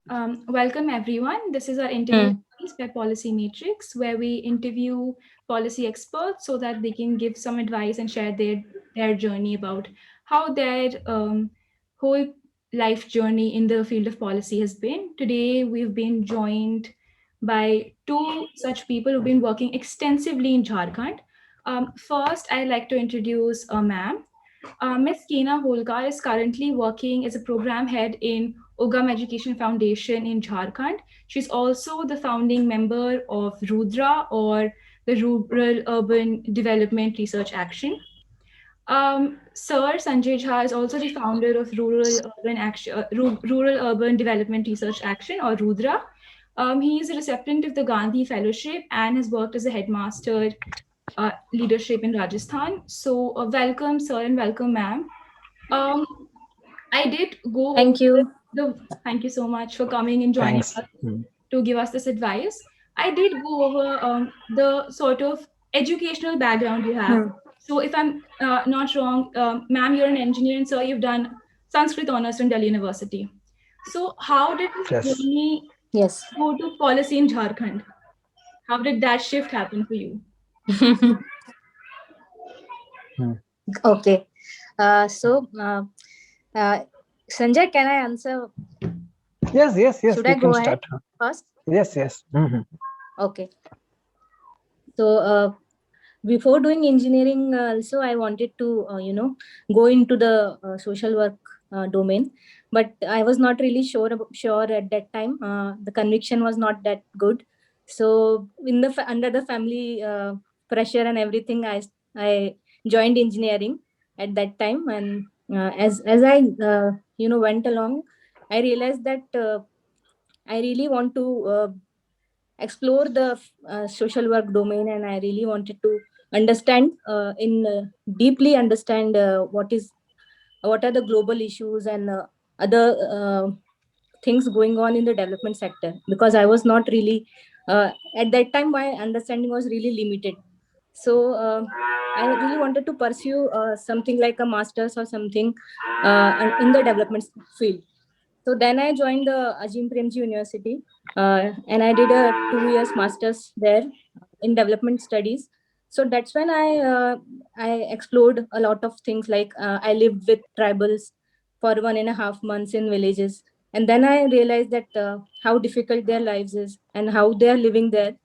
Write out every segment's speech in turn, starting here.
Welcome everyone. This is our interview Hmm. series by Policy Matrix, where we interview policy experts so that they can give some advice and share their journey about how their whole life journey in the field of policy has been. Today, we've been joined by two such people who've been working extensively in Jharkhand. First, I'd like to introduce a ma'am. Ms. Keena Holkar is currently working as a program head in Ugam Education Foundation in Jharkhand. She's also the founding member of Rudra, or the Rural Urban Development Research Action. Sir Sanjay Jha is also the founder of Rural Urban Development Research Action, or Rudra. He is a recipient of the Gandhi Fellowship and has worked as a headmaster leadership in Rajasthan. So, welcome, sir, and welcome, ma'am. Um, I did go over Thank you. the. Thank you so much for coming and joining Thanks. us to give us this advice. I did go over the sort of educational background you have. Hmm. So, if I'm not wrong, ma'am, you're an engineer, and sir, you've done Sanskrit honors from Delhi University. So, how did this Yes. journey Yes. go to policy in Jharkhand? How did that shift happen for you? Hmm. Okay. So, uh, Sanjay, can I answer? Yes. Should I You can go ahead start. first? Yes. Okay. So, before doing engineering, also I wanted to, go into the social work domain, but I was not really sure at that time. The conviction was not that good. So, under the family pressure and everything, I joined engineering at that time, and as I went along, I realized that I really want to explore the social work domain, and I really wanted to understand in deeply understand what are the global issues and other things going on in the development sector, because I was not really at that time my understanding was really limited. So I really wanted to pursue something like a master's or something in the development field. So then I joined the Ajim Premji University, and I did a 2 years master's there in development studies. So that's when I explored a lot of things. Like I lived with tribals for 1.5 months in villages, and then I realized that how difficult their lives is and how they are living there.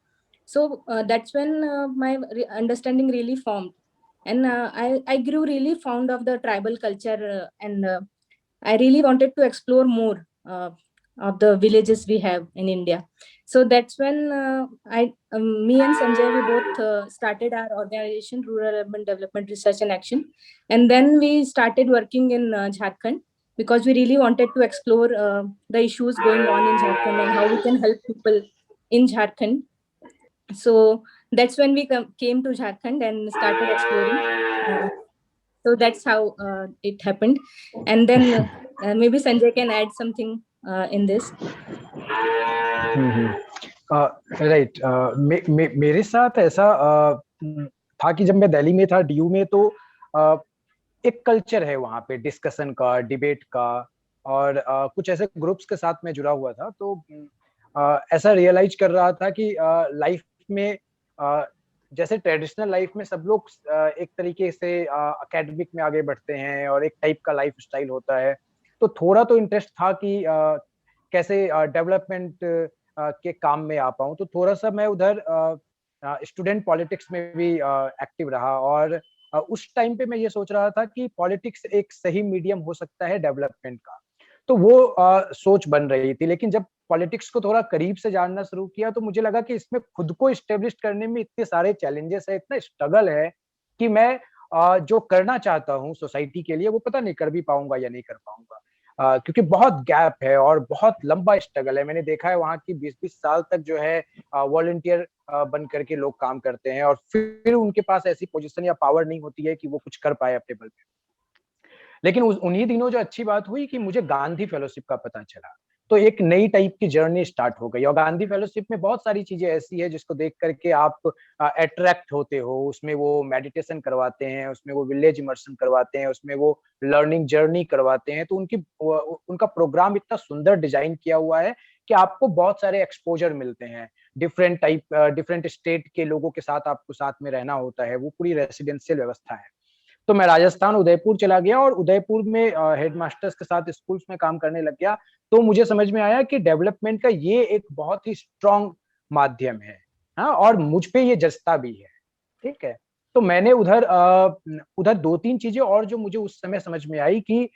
So that's when my understanding really formed, and I grew really fond of the tribal culture, and I really wanted to explore more of the villages we have in India. So that's when me and Sanjay, we both started our organization, Rural Urban Development Research and Action, and then we started working in Jharkhand, because we really wanted to explore the issues going on in Jharkhand and how we can help people in Jharkhand. So that's when we came to Jharkhand and started exploring. Uh, so that's how it happened. And then maybe Sanjay can add something in this. Hmm right मेरे साथ ऐसा था कि जब मैं दिल्ली में था DU में तो अ, एक कल्चर है वहाँ पे डिस्कशन का डिबेट का और कुछ ऐसे ग्रुप्स के साथ मैं जुड़ा हुआ था तो ऐसा रियलाइज कर रहा था कि लाइफ में अ, जैसे ट्रेडिशनल लाइफ में सब लोग एक तरीके से एकेडमिक में आगे बढ़ते हैं और एक टाइप का लाइफ स्टाइल होता है तो थोड़ा तो इंटरेस्ट था कि कैसे डेवलपमेंट के काम में आ पाऊं तो थोड़ा सा मैं उधर स्टूडेंट पॉलिटिक्स में भी एक्टिव रहा और उस टाइम पे मैं ये सोच रहा था कि पॉलिटिक्स एक सही मीडियम हो सकता है डेवलपमेंट का तो वो सोच बन रही थी लेकिन जब पॉलिटिक्स को थोड़ा करीब से जानना शुरू किया तो मुझे लगा कि इसमें खुद को इस्टेब्लिश करने में इतने सारे चैलेंजेस है इतना स्ट्रगल है कि मैं जो करना चाहता हूँ सोसाइटी के लिए वो पता नहीं कर भी पाऊंगा या नहीं कर पाऊंगा क्योंकि बहुत गैप है और बहुत लंबा स्ट्रगल है मैंने देखा है वहाँ की 20-20 साल तक जो है वॉलंटियर बन करके लोग काम करते हैं और फिर उनके पास ऐसी पोजीशन या पावर नहीं होती है कि वो कुछ कर पाए अपने बल पे लेकिन उन्हीं दिनों जो अच्छी बात हुई कि मुझे गांधी फेलोशिप का पता चला तो एक नई टाइप की जर्नी स्टार्ट हो गई। और गांधी फेलोशिप में बहुत सारी चीजें ऐसी है जिसको देख करके आप अट्रैक्ट होते हो। उसमें वो मेडिटेशन करवाते हैं, उसमें वो विलेज इमर्शन करवाते हैं, उसमें वो लर्निंग जर्नी करवाते हैं। तो उनका प्रोग्राम इतना सुंदर डिजाइन किया हुआ है कि आपको बहुत सारे एक्सपोजर मिलते हैं। डिफरेंट स्टेट के लोगों के साथ आपको साथ में रहना होता है। वो पूरी रेसिडेंशियल व्यवस्था है। तो मैं राजस्थान उदयपुर चला गया और उदयपुर में हेडमास्टर्स के साथ स्कूल्स में काम करने लग गया। तो मुझे समझ में आया कि डेवलपमेंट का ये एक बहुत ही स्ट्रॉन्ग माध्यम है। हाँ, और मुझ पे ये जचता भी है। ठीक है। तो मैंने उधर दो तीन चीजें और जो मुझे उस समय समझ में आई कि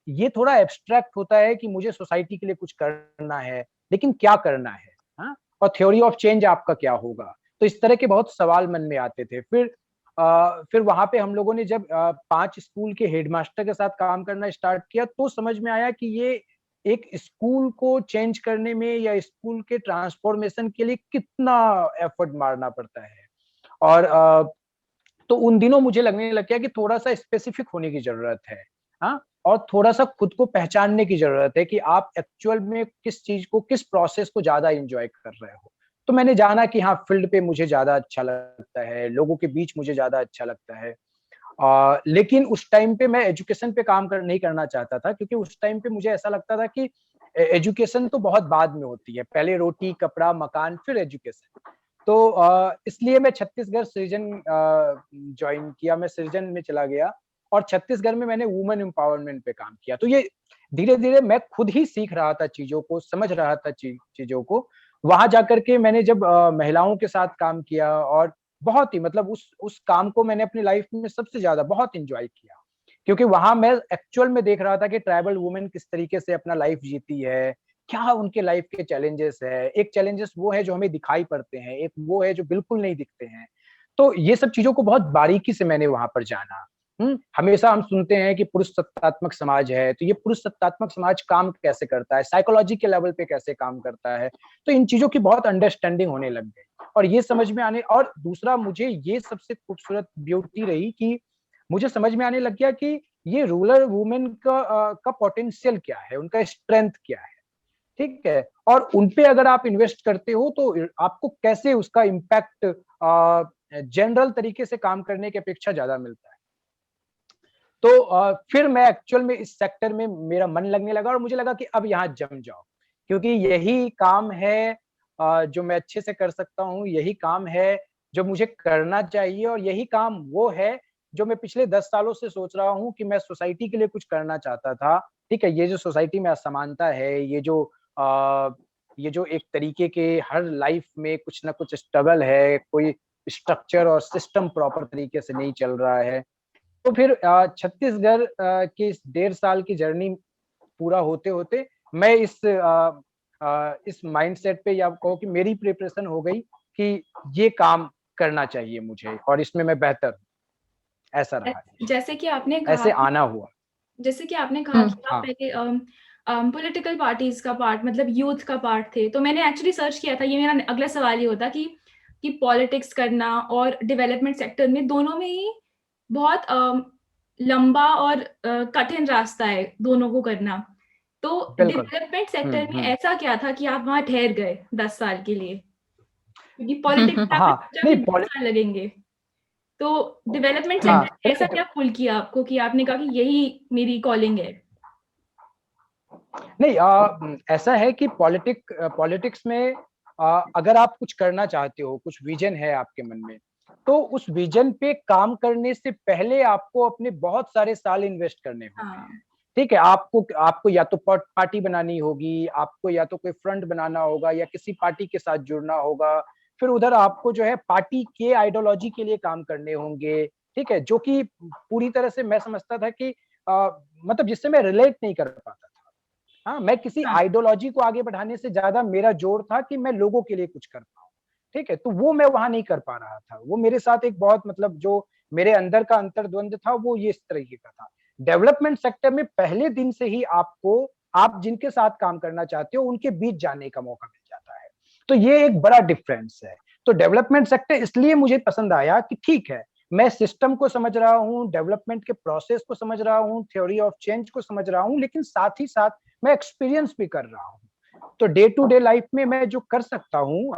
ये थोड़ा एब्स्ट्रैक्ट होता है कि मुझे सोसाइटी के लिए कुछ करना है, लेकिन क्या करना है। हाँ, और थ्योरी ऑफ चेंज आपका क्या होगा। तो इस तरह के बहुत सवाल मन में आते थे। फिर वहां पे हम लोगों ने जब 5 स्कूल के हेडमास्टर के साथ काम करना स्टार्ट किया तो समझ में आया कि ये एक स्कूल को चेंज करने में या स्कूल के ट्रांसफॉर्मेशन के लिए कितना एफर्ट मारना पड़ता है। और तो उन दिनों मुझे लगने लग गया कि थोड़ा सा स्पेसिफिक होने की जरूरत है। हाँ, और थोड़ा सा खुद को पहचानने की जरूरत है कि आप एक्चुअल में किस चीज को, किस प्रोसेस को ज्यादा एंजॉय कर रहे हो। तो मैंने जाना कि हाँ, फील्ड पे मुझे ज्यादा अच्छा लगता है, लोगों के बीच मुझे ज्यादा अच्छा लगता है। लेकिन उस टाइम पे मैं एजुकेशन पे काम नहीं करना चाहता था, क्योंकि उस टाइम पे मुझे ऐसा लगता था कि एजुकेशन तो बहुत बाद में होती है, पहले रोटी कपड़ा मकान फिर एजुकेशन। तो इसलिए मैं छत्तीसगढ़ सृजन ज्वाइन किया, मैं सृजन में चला गया और छत्तीसगढ़ में मैंने वुमेन एम्पावरमेंट पे काम किया। तो ये धीरे धीरे मैं खुद ही सीख रहा था चीजों को, समझ रहा था चीजों को। वहां जाकर के मैंने जब महिलाओं के साथ काम किया और बहुत ही मतलब उस काम को मैंने अपनी लाइफ में सबसे ज्यादा बहुत इंजॉय किया, क्योंकि वहां मैं एक्चुअल में देख रहा था कि ट्राइबल वुमेन किस तरीके से अपना लाइफ जीती है, क्या उनके लाइफ के चैलेंजेस है। एक चैलेंजेस वो है जो हमें दिखाई पड़ते हैं, एक वो है जो बिल्कुल नहीं दिखते हैं। तो ये सब चीजों को बहुत बारीकी से मैंने वहां पर जाना। हमेशा हम सुनते हैं कि पुरुष सत्तात्मक समाज है, तो ये पुरुष सत्तात्मक समाज काम कैसे करता है, साइकोलॉजी के लेवल पे कैसे काम करता है। तो इन चीजों की बहुत अंडरस्टैंडिंग होने लग गई और ये समझ में आने, और दूसरा मुझे ये सबसे खूबसूरत ब्यूटी रही कि मुझे समझ में आने लग गया कि ये रूरल वुमेन का पोटेंशियल क्या है, उनका स्ट्रेंथ क्या है। ठीक है। और उनपे अगर आप इन्वेस्ट करते हो तो आपको कैसे उसका इम्पैक्ट जनरल तरीके से काम करने की अपेक्षा ज्यादा मिलता है। तो फिर मैं एक्चुअल में इस सेक्टर में मेरा मन लगने लगा और मुझे लगा कि अब यहाँ जम जाओ, क्योंकि यही काम है जो मैं अच्छे से कर सकता हूँ, यही काम है जो मुझे करना चाहिए और यही काम वो है जो मैं पिछले 10 सालों से सोच रहा हूँ कि मैं सोसाइटी के लिए कुछ करना चाहता था। ठीक है, ये जो सोसाइटी में असमानता है, ये जो एक तरीके के हर लाइफ में कुछ ना कुछ स्ट्रगल है, कोई स्ट्रक्चर और सिस्टम प्रॉपर तरीके से नहीं चल रहा है। तो फिर छत्तीसगढ़ की इस 1.5 साल की जर्नी पूरा होते-होते मैं इस माइंडसेट पे या कहो कि मेरी प्रिपरेशन हो गई कि ये काम करना चाहिए मुझे और इसमें मैं बेहतर हूँ। ऐसा रहा है। जैसे कि आपने कहा ऐसे आना हुआ। जैसे कि आपने कहा कि आप हाँ। पहले पॉलिटिकल पार्टीज का पार्ट मतलब यूथ का पार्ट थे, तो मैंने एक्चुअली सर्च किया था, ये मेरा अगला सवाल ही होता कि पॉलिटिक्स करना और डेवलपमेंट सेक्टर में दोनों में ही बहुत लंबा और कठिन रास्ता है दोनों को करना। तो बिल्कुल। डेवलपमेंट सेक्टर में ऐसा क्या था कि आप वहां ठहर गए 10 साल के लिए, क्योंकि पॉलिटिक्स में आपने हाँ, सोचा नहीं कि 10 साल लगेंगे, तो डेवलपमेंट हाँ, सेक्टर ऐसा क्या पुल किया आपको कि आपने कहा कि यही मेरी कॉलिंग है? नहीं, ऐसा है कि पॉलिटिक्स में अगर आप कुछ करना चाहते हो, कुछ विजन है आपके मन में, तो उस विजन पे काम करने से पहले आपको अपने बहुत सारे साल इन्वेस्ट करने होते हैं। हाँ। ठीक है, आपको या तो पार्टी बनानी होगी, आपको या तो कोई फ्रंट बनाना होगा या किसी पार्टी के साथ जुड़ना होगा। फिर उधर आपको जो है पार्टी के आइडियोलॉजी के लिए काम करने होंगे। ठीक है, जो कि पूरी तरह से मैं समझता था कि मतलब जिससे मैं रिलेट नहीं कर पाता था। हाँ, मैं किसी हाँ। आइडियोलॉजी को आगे बढ़ाने से ज्यादा मेरा जोर था कि मैं लोगों के लिए कुछ कर पाऊँ। ठीक है, तो वो मैं वहां नहीं कर पा रहा था। वो मेरे साथ एक बहुत मतलब जो मेरे अंदर का अंतर्द्वंद था वो ये इस तरीके का था। डेवलपमेंट सेक्टर में पहले दिन से ही आप जिनके साथ काम करना चाहते हो उनके बीच जाने का मौका मिल जाता है। तो ये एक बड़ा डिफरेंस है। तो डेवलपमेंट सेक्टर इसलिए मुझे पसंद आया कि ठीक है, मैं सिस्टम को समझ रहा हूँ, डेवलपमेंट के प्रोसेस को समझ रहा हूँ, थ्योरी ऑफ चेंज को समझ रहा हूँ, लेकिन साथ ही साथ मैं एक्सपीरियंस भी कर रहा हूँ। तो डे टू डे लाइफ में मैं जो कर सकता हूँ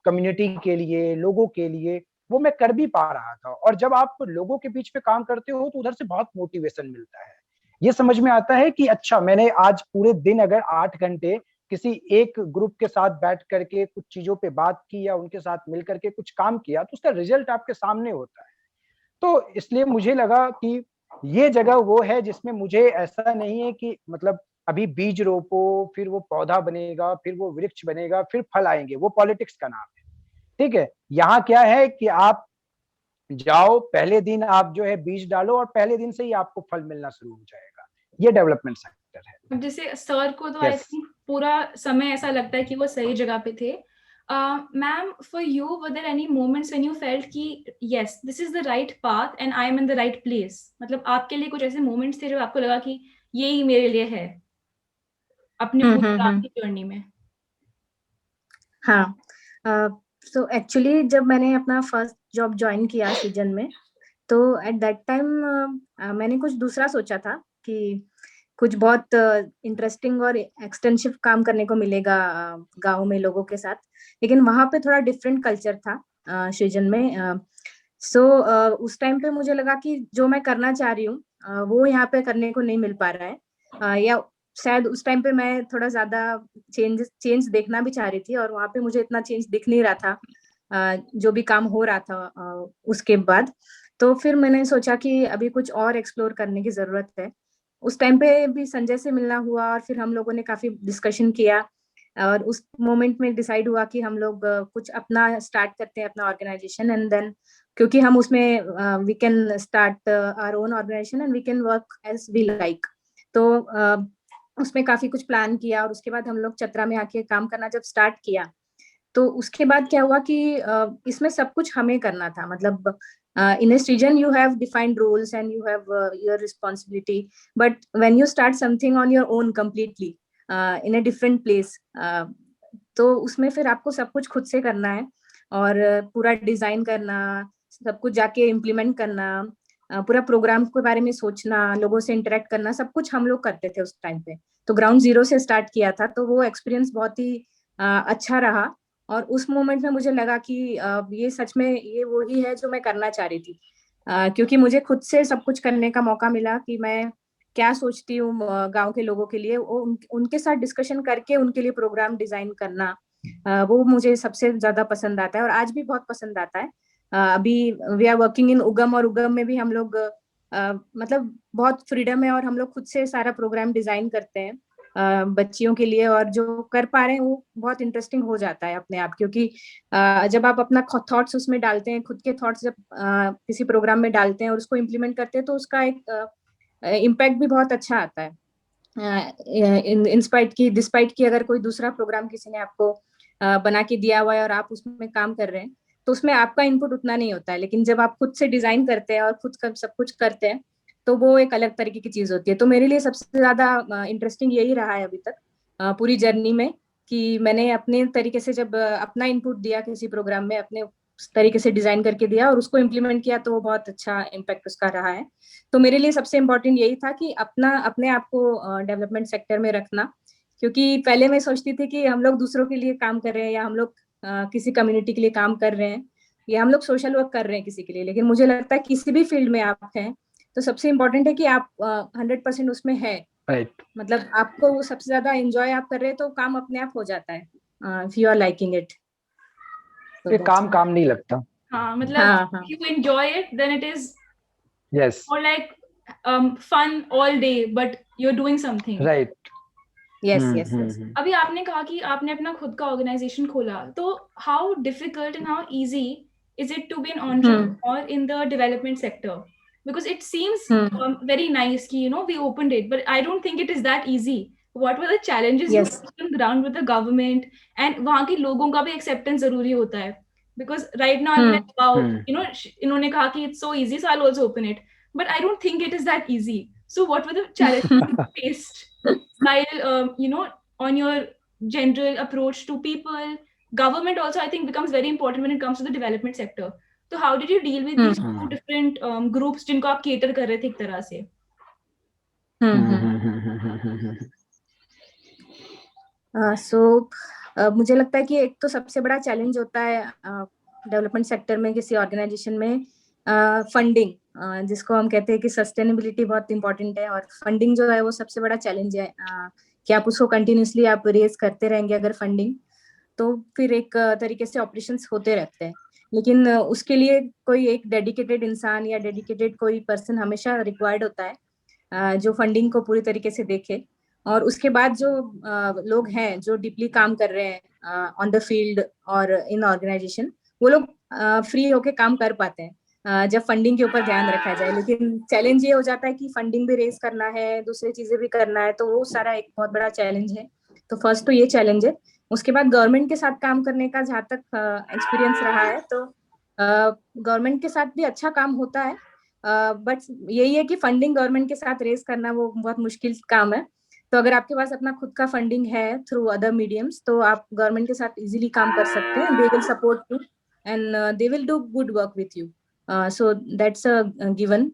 कम्युनिटी के लिए, लोगों के लिए, वो मैं कर भी पा रहा था। और जब आप लोगों के बीच में काम करते हो तो उधर से बहुत मोटिवेशन मिलता है। ये समझ में आता है कि अच्छा, मैंने आज पूरे दिन अगर 8 घंटे किसी एक ग्रुप के साथ बैठ करके कुछ चीजों पे बात की या उनके साथ मिल करके कुछ काम किया, तो उसका रिजल्ट आपके सामने होता है। तो इसलिए मुझे लगा कि ये जगह वो है जिसमें मुझे ऐसा नहीं है कि मतलब अभी बीज रोपो, फिर वो पौधा बनेगा, फिर वो वृक्ष बनेगा, फिर फल आएंगे, वो पॉलिटिक्स का नाम है। ठीक है, यहाँ क्या है कि आप जाओ, पहले दिन आप जो है बीज डालो और पहले दिन से ही आपको फल मिलना शुरू हो जाएगा। ये डेवलपमेंट सेक्टर है। अब जैसे सर को तो आई यस। थिंक पूरा समय ऐसा लगता है कि वो सही जगह पे थे। Ma'am, for you were there any moments when you felt कि yes this is the right path and I am in the right place? मतलब आपके लिए कुछ ऐसे मोमेंट्स थे जब आपको लगा कि ये ही मेरे लिए है अपने पूरी काम की जर्नी में? हाँ, तो एक्चुअली जब मैंने अपना फर्स्ट जॉब ज्वाइन किया सीजन में, तो एट दैट टाइम मैंने कुछ दूसरा सोचा था कि कुछ बहुत इंटरेस्टिंग और एक्सटेंसिव काम करने को मिलेगा गांव में लोगों के साथ, लेकिन वहां पे थोड़ा डिफरेंट कल्चर था सृजन में। सो उस टाइम पे मुझे लगा कि जो मैं करना चाह रही हूँ वो यहाँ पे करने को नहीं मिल पा रहा है, या शायद उस टाइम पे मैं थोड़ा ज्यादा चेंज देखना भी चाह रही थी और वहां पे मुझे इतना चेंज दिख नहीं रहा था जो भी काम हो रहा था उसके बाद। तो फिर मैंने सोचा कि अभी कुछ और एक्सप्लोर करने की जरूरत है। उस टाइम पे भी संजय से मिलना हुआ और फिर हम लोगों ने काफी डिस्कशन किया और उस मोमेंट में डिसाइड हुआ कि हम लोग कुछ अपना स्टार्ट करते हैं, अपना ऑर्गेनाइजेशन, एंड देन क्योंकि हम उसमें we can start our own organisation and we can work as we like. तो उसमें काफी कुछ प्लान किया और उसके बाद हम लोग चतरा में आके काम करना जब स्टार्ट किया, तो उसके बाद क्या हुआ कि इसमें सब कुछ हमें करना था। मतलब in a region you have defined roles and you have your responsibility, but when you start something on your own completely in a different place, तो उसमें फिर आपको सब कुछ खुद से करना है और पूरा डिजाइन करना, सब कुछ जाके इम्प्लीमेंट करना, पूरा प्रोग्राम के बारे में सोचना, लोगों से इंटरेक्ट करना, सब कुछ हम लोग करते थे उस टाइम पे। तो ग्राउंड जीरो से स्टार्ट किया था, तो वो एक्सपीरियंस बहुत ही अच्छा रहा। और उस मोमेंट में मुझे लगा कि ये सच में ये वही है जो मैं करना चाह रही थी, क्योंकि मुझे खुद से सब कुछ करने का मौका मिला कि मैं क्या सोचती हूँ गांव के लोगों के लिए, उनके साथ डिस्कशन करके उनके लिए प्रोग्राम डिजाइन करना, वो मुझे सबसे ज्यादा पसंद आता है और आज भी बहुत पसंद आता है। अभी वी आर वर्किंग इन उगम, और उगम में भी हम लोग मतलब बहुत फ्रीडम है और हम लोग खुद से सारा प्रोग्राम डिजाइन करते हैं बच्चियों के लिए, और जो कर पा रहे हैं वो बहुत इंटरेस्टिंग हो जाता है अपने आप, क्योंकि जब आप अपना थॉट्स उसमें डालते हैं, खुद के थॉट्स जब किसी प्रोग्राम में डालते हैं और उसको इम्प्लीमेंट करते हैं, तो उसका एक इम्पैक्ट भी बहुत अच्छा आता है। इंस्पाइट की डिस्पाइट की अगर कोई दूसरा प्रोग्राम किसी ने आपको बना के दिया हुआ है और आप उसमें काम कर रहे हैं, तो उसमें आपका इनपुट उतना नहीं होता है, लेकिन जब आप खुद से डिजाइन करते हैं और खुद का सब कुछ करते हैं, तो वो एक अलग तरीके की चीज होती है। तो मेरे लिए सबसे ज्यादा इंटरेस्टिंग यही रहा है अभी तक पूरी जर्नी में, कि मैंने अपने तरीके से जब अपना इनपुट दिया किसी प्रोग्राम में, अपने तरीके से डिजाइन करके दिया और उसको इम्प्लीमेंट किया, तो वो बहुत अच्छा इम्पैक्ट उसका रहा है। तो मेरे लिए सबसे इम्पोर्टेंट यही था कि अपने आप को डेवलपमेंट सेक्टर में रखना, क्योंकि पहले मैं सोचती थी कि हम लोग दूसरों के लिए काम कर रहे हैं, या हम लोग किसी कम्युनिटी के लिए काम कर रहे हैं, या हम लोग सोशल वर्क कर रहे हैं किसी के लिए। लेकिन मुझे लगता है किसी भी फील्ड में आप हैं, तो सबसे इम्पोर्टेंट है कि आप 100% उसमें है। राइट। मतलब आपको वो सबसे ज्यादा एंजॉय आप कर रहे हैं, तो काम अपने आप हो जाता है, if you are liking it. ये काम काम नहीं लगता। हाँ, मतलब हाँ हाँ, if you enjoy it then it is yes. more like fun all day but you're doing something. Right. Yes yes yes. अभी आपने कहा कि आपने अपना खुद का ऑर्गेनाइजेशन खोला, तो how difficult and how easy is it to be an entrepreneur in the development sector? Because it seems very nice कि we opened it, but I don't think it is that easy. What were the challenges you faced on ground with the government, and वहाँ के लोगों का भी acceptance जरूरी होता है? Because right now I'm like, wow, इन्होंने कहा कि it's so easy, so I'll also open it, but I don't think it is that easy. So what were the challenges you faced while on your general approach to people? Government also I think becomes very important when it comes to the development sector. तो how did you deal with these two different groups जिनको आप cater कर रहे थे एक तरह से? सो मुझे लगता है कि एक तो सबसे बड़ा चैलेंज होता है डेवलपमेंट सेक्टर में, किसी ऑर्गेनाइजेशन में, फंडिंग, जिसको हम कहते हैं कि सस्टेनेबिलिटी बहुत इंपॉर्टेंट है, और फंडिंग जो है वो सबसे बड़ा चैलेंज है। कि आप उसको कंटिन्यूसली आप रेज करते रहेंगे अगर फंडिंग, तो फिर एक तरीके से ऑपरेशंस होते रहते हैं। लेकिन उसके लिए कोई एक डेडिकेटेड इंसान या डेडिकेटेड कोई पर्सन हमेशा रिक्वायर्ड होता है, जो फंडिंग को पूरी तरीके से देखे। और उसके बाद जो लोग हैं जो डीपली काम कर रहे हैं ऑन द फील्ड और इन ऑर्गेनाइजेशन, वो लोग फ्री होके काम कर पाते हैं जब फंडिंग के ऊपर ध्यान रखा जाए। लेकिन चैलेंज ये हो जाता है कि फंडिंग भी रेज करना है, दूसरी चीजें भी करना है, तो वो सारा एक बहुत बड़ा चैलेंज है। तो फर्स्ट तो ये चैलेंज है। उसके बाद गवर्नमेंट के साथ काम करने का जहाँ तक एक्सपीरियंस रहा है, तो गवर्नमेंट के साथ भी अच्छा काम होता है, बट यही है कि फंडिंग गवर्नमेंट के साथ रेस करना वो बहुत मुश्किल काम है। तो अगर आपके पास अपना खुद का फंडिंग है थ्रू अदर मीडियम्स, तो आप गवर्नमेंट के साथ इजीली काम कर सकते हैं। They will support you and they will do good work with you. So that's a given,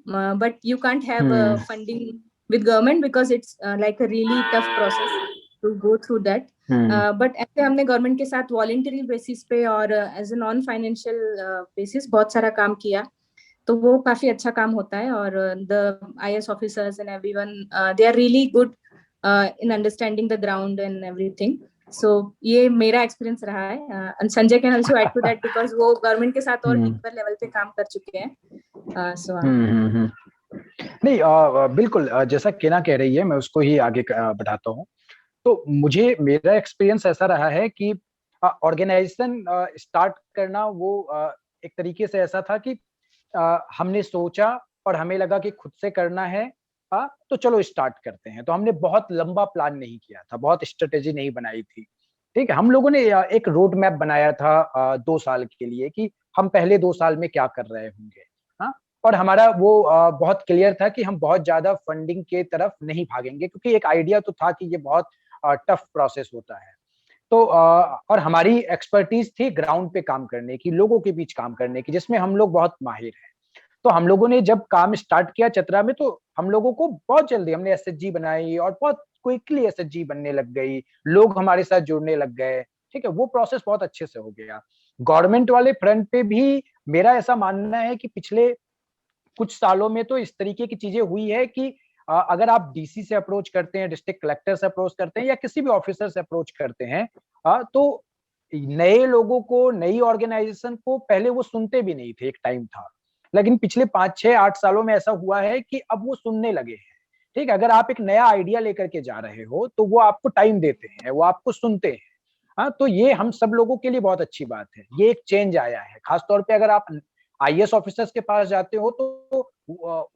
but you can't have hmm funding with government because it's like a really tough process to go through that. Hmm but ऐसे हमने government के साथ voluntary basis पे और as a non financial basis बहुत सारा काम किया, तो वो काफी अच्छा काम होता है। और the IAS officers and everyone, they are really good in understanding the ground and everything. So ये मेरा एक्सपीरियंस रहा है, and Sanjay can also add to that because वो गवर्नमेंट के साथ और हम्म डीपर लेवल पे काम कर चुके हैं। सो हम्म। नहीं, बिल्कुल, जैसा केना कह रही है मैं उसको ही आगे बढ़ाता हूँ। तो मुझे मेरा एक्सपीरियंस ऐसा रहा है कि ऑर्गेनाइजेशन स्टार्ट करना वो एक तरीके से ऐसा था कि हमने सोचा और हमें लगा कि खुद से करना है, तो चलो स्टार्ट करते हैं। तो हमने बहुत लंबा प्लान नहीं किया था, बहुत स्ट्रेटेजी नहीं बनाई थी। ठीक है, हम लोगों ने एक रोड मैप बनाया था 2 साल के लिए कि हम पहले 2 साल में क्या कर रहे होंगे। हाँ, और हमारा वो बहुत क्लियर था कि हम बहुत ज्यादा फंडिंग के तरफ नहीं भागेंगे, क्योंकि एक आइडिया तो था कि ये बहुत टफ प्रोसेस होता है। तो और हमारी एक्सपर्टीज थी ग्राउंड पे काम करने की, लोगों के बीच काम करने की, जिसमें हम लोग बहुत माहिर हैं। तो हम लोगों ने जब काम स्टार्ट किया चतरा में, तो हम लोगों को बहुत जल्दी हमने एसएचजी बनाई और बहुत क्विकली एसएचजी बनने लग गई, लोग हमारे साथ जुड़ने लग गए। ठीक है, वो प्रोसेस बहुत अच्छे से हो गया। गवर्नमेंट वाले फ्रंट पे भी मेरा ऐसा मानना है कि पिछले कुछ सालों में तो इस तरीके की चीजें हुई है कि अगर आप डीसी से अप्रोच करते हैं, डिस्ट्रिक्ट कलेक्टर से अप्रोच करते हैं या किसी भी ऑफिसर से अप्रोच करते हैं, तो नए लोगों को, नई ऑर्गेनाइजेशन को पहले वो सुनते भी नहीं थे, एक टाइम था। लेकिन पिछले 5, 6, 8 सालों में ऐसा हुआ है कि अब वो सुनने लगे हैं। ठीक है, अगर आप एक नया आइडिया लेकर के जा रहे हो तो वो आपको टाइम देते हैं, वो आपको सुनते हैं। हाँ, तो ये हम सब लोगों के लिए बहुत अच्छी बात है। ये एक चेंज आया है, खासतौर पे अगर आप आईएएस ऑफिसर्स के पास जाते हो तो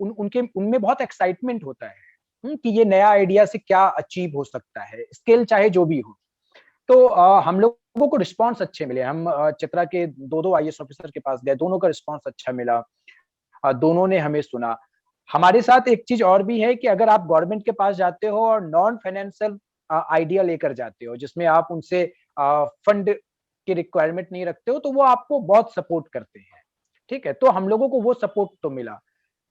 उनके उनमें बहुत एक्साइटमेंट होता है कि ये नया आइडिया से क्या अचीव हो सकता है, स्केल चाहे जो भी हो। तो हम लोगों को रिस्पांस अच्छे मिले। हम चतरा के 2 आईएएस ऑफिसर के पास गए, दोनों का रिस्पांस अच्छा मिला, दोनों ने हमें सुना। हमारे साथ एक चीज और भी है कि अगर आप गवर्नमेंट के पास जाते हो और नॉन फाइनेंशियल आइडिया लेकर जाते हो, जिसमें आप उनसे फंड की रिक्वायरमेंट नहीं रखते हो, तो वो आपको बहुत सपोर्ट करते हैं। ठीक है, तो हम लोगों को वो सपोर्ट तो मिला।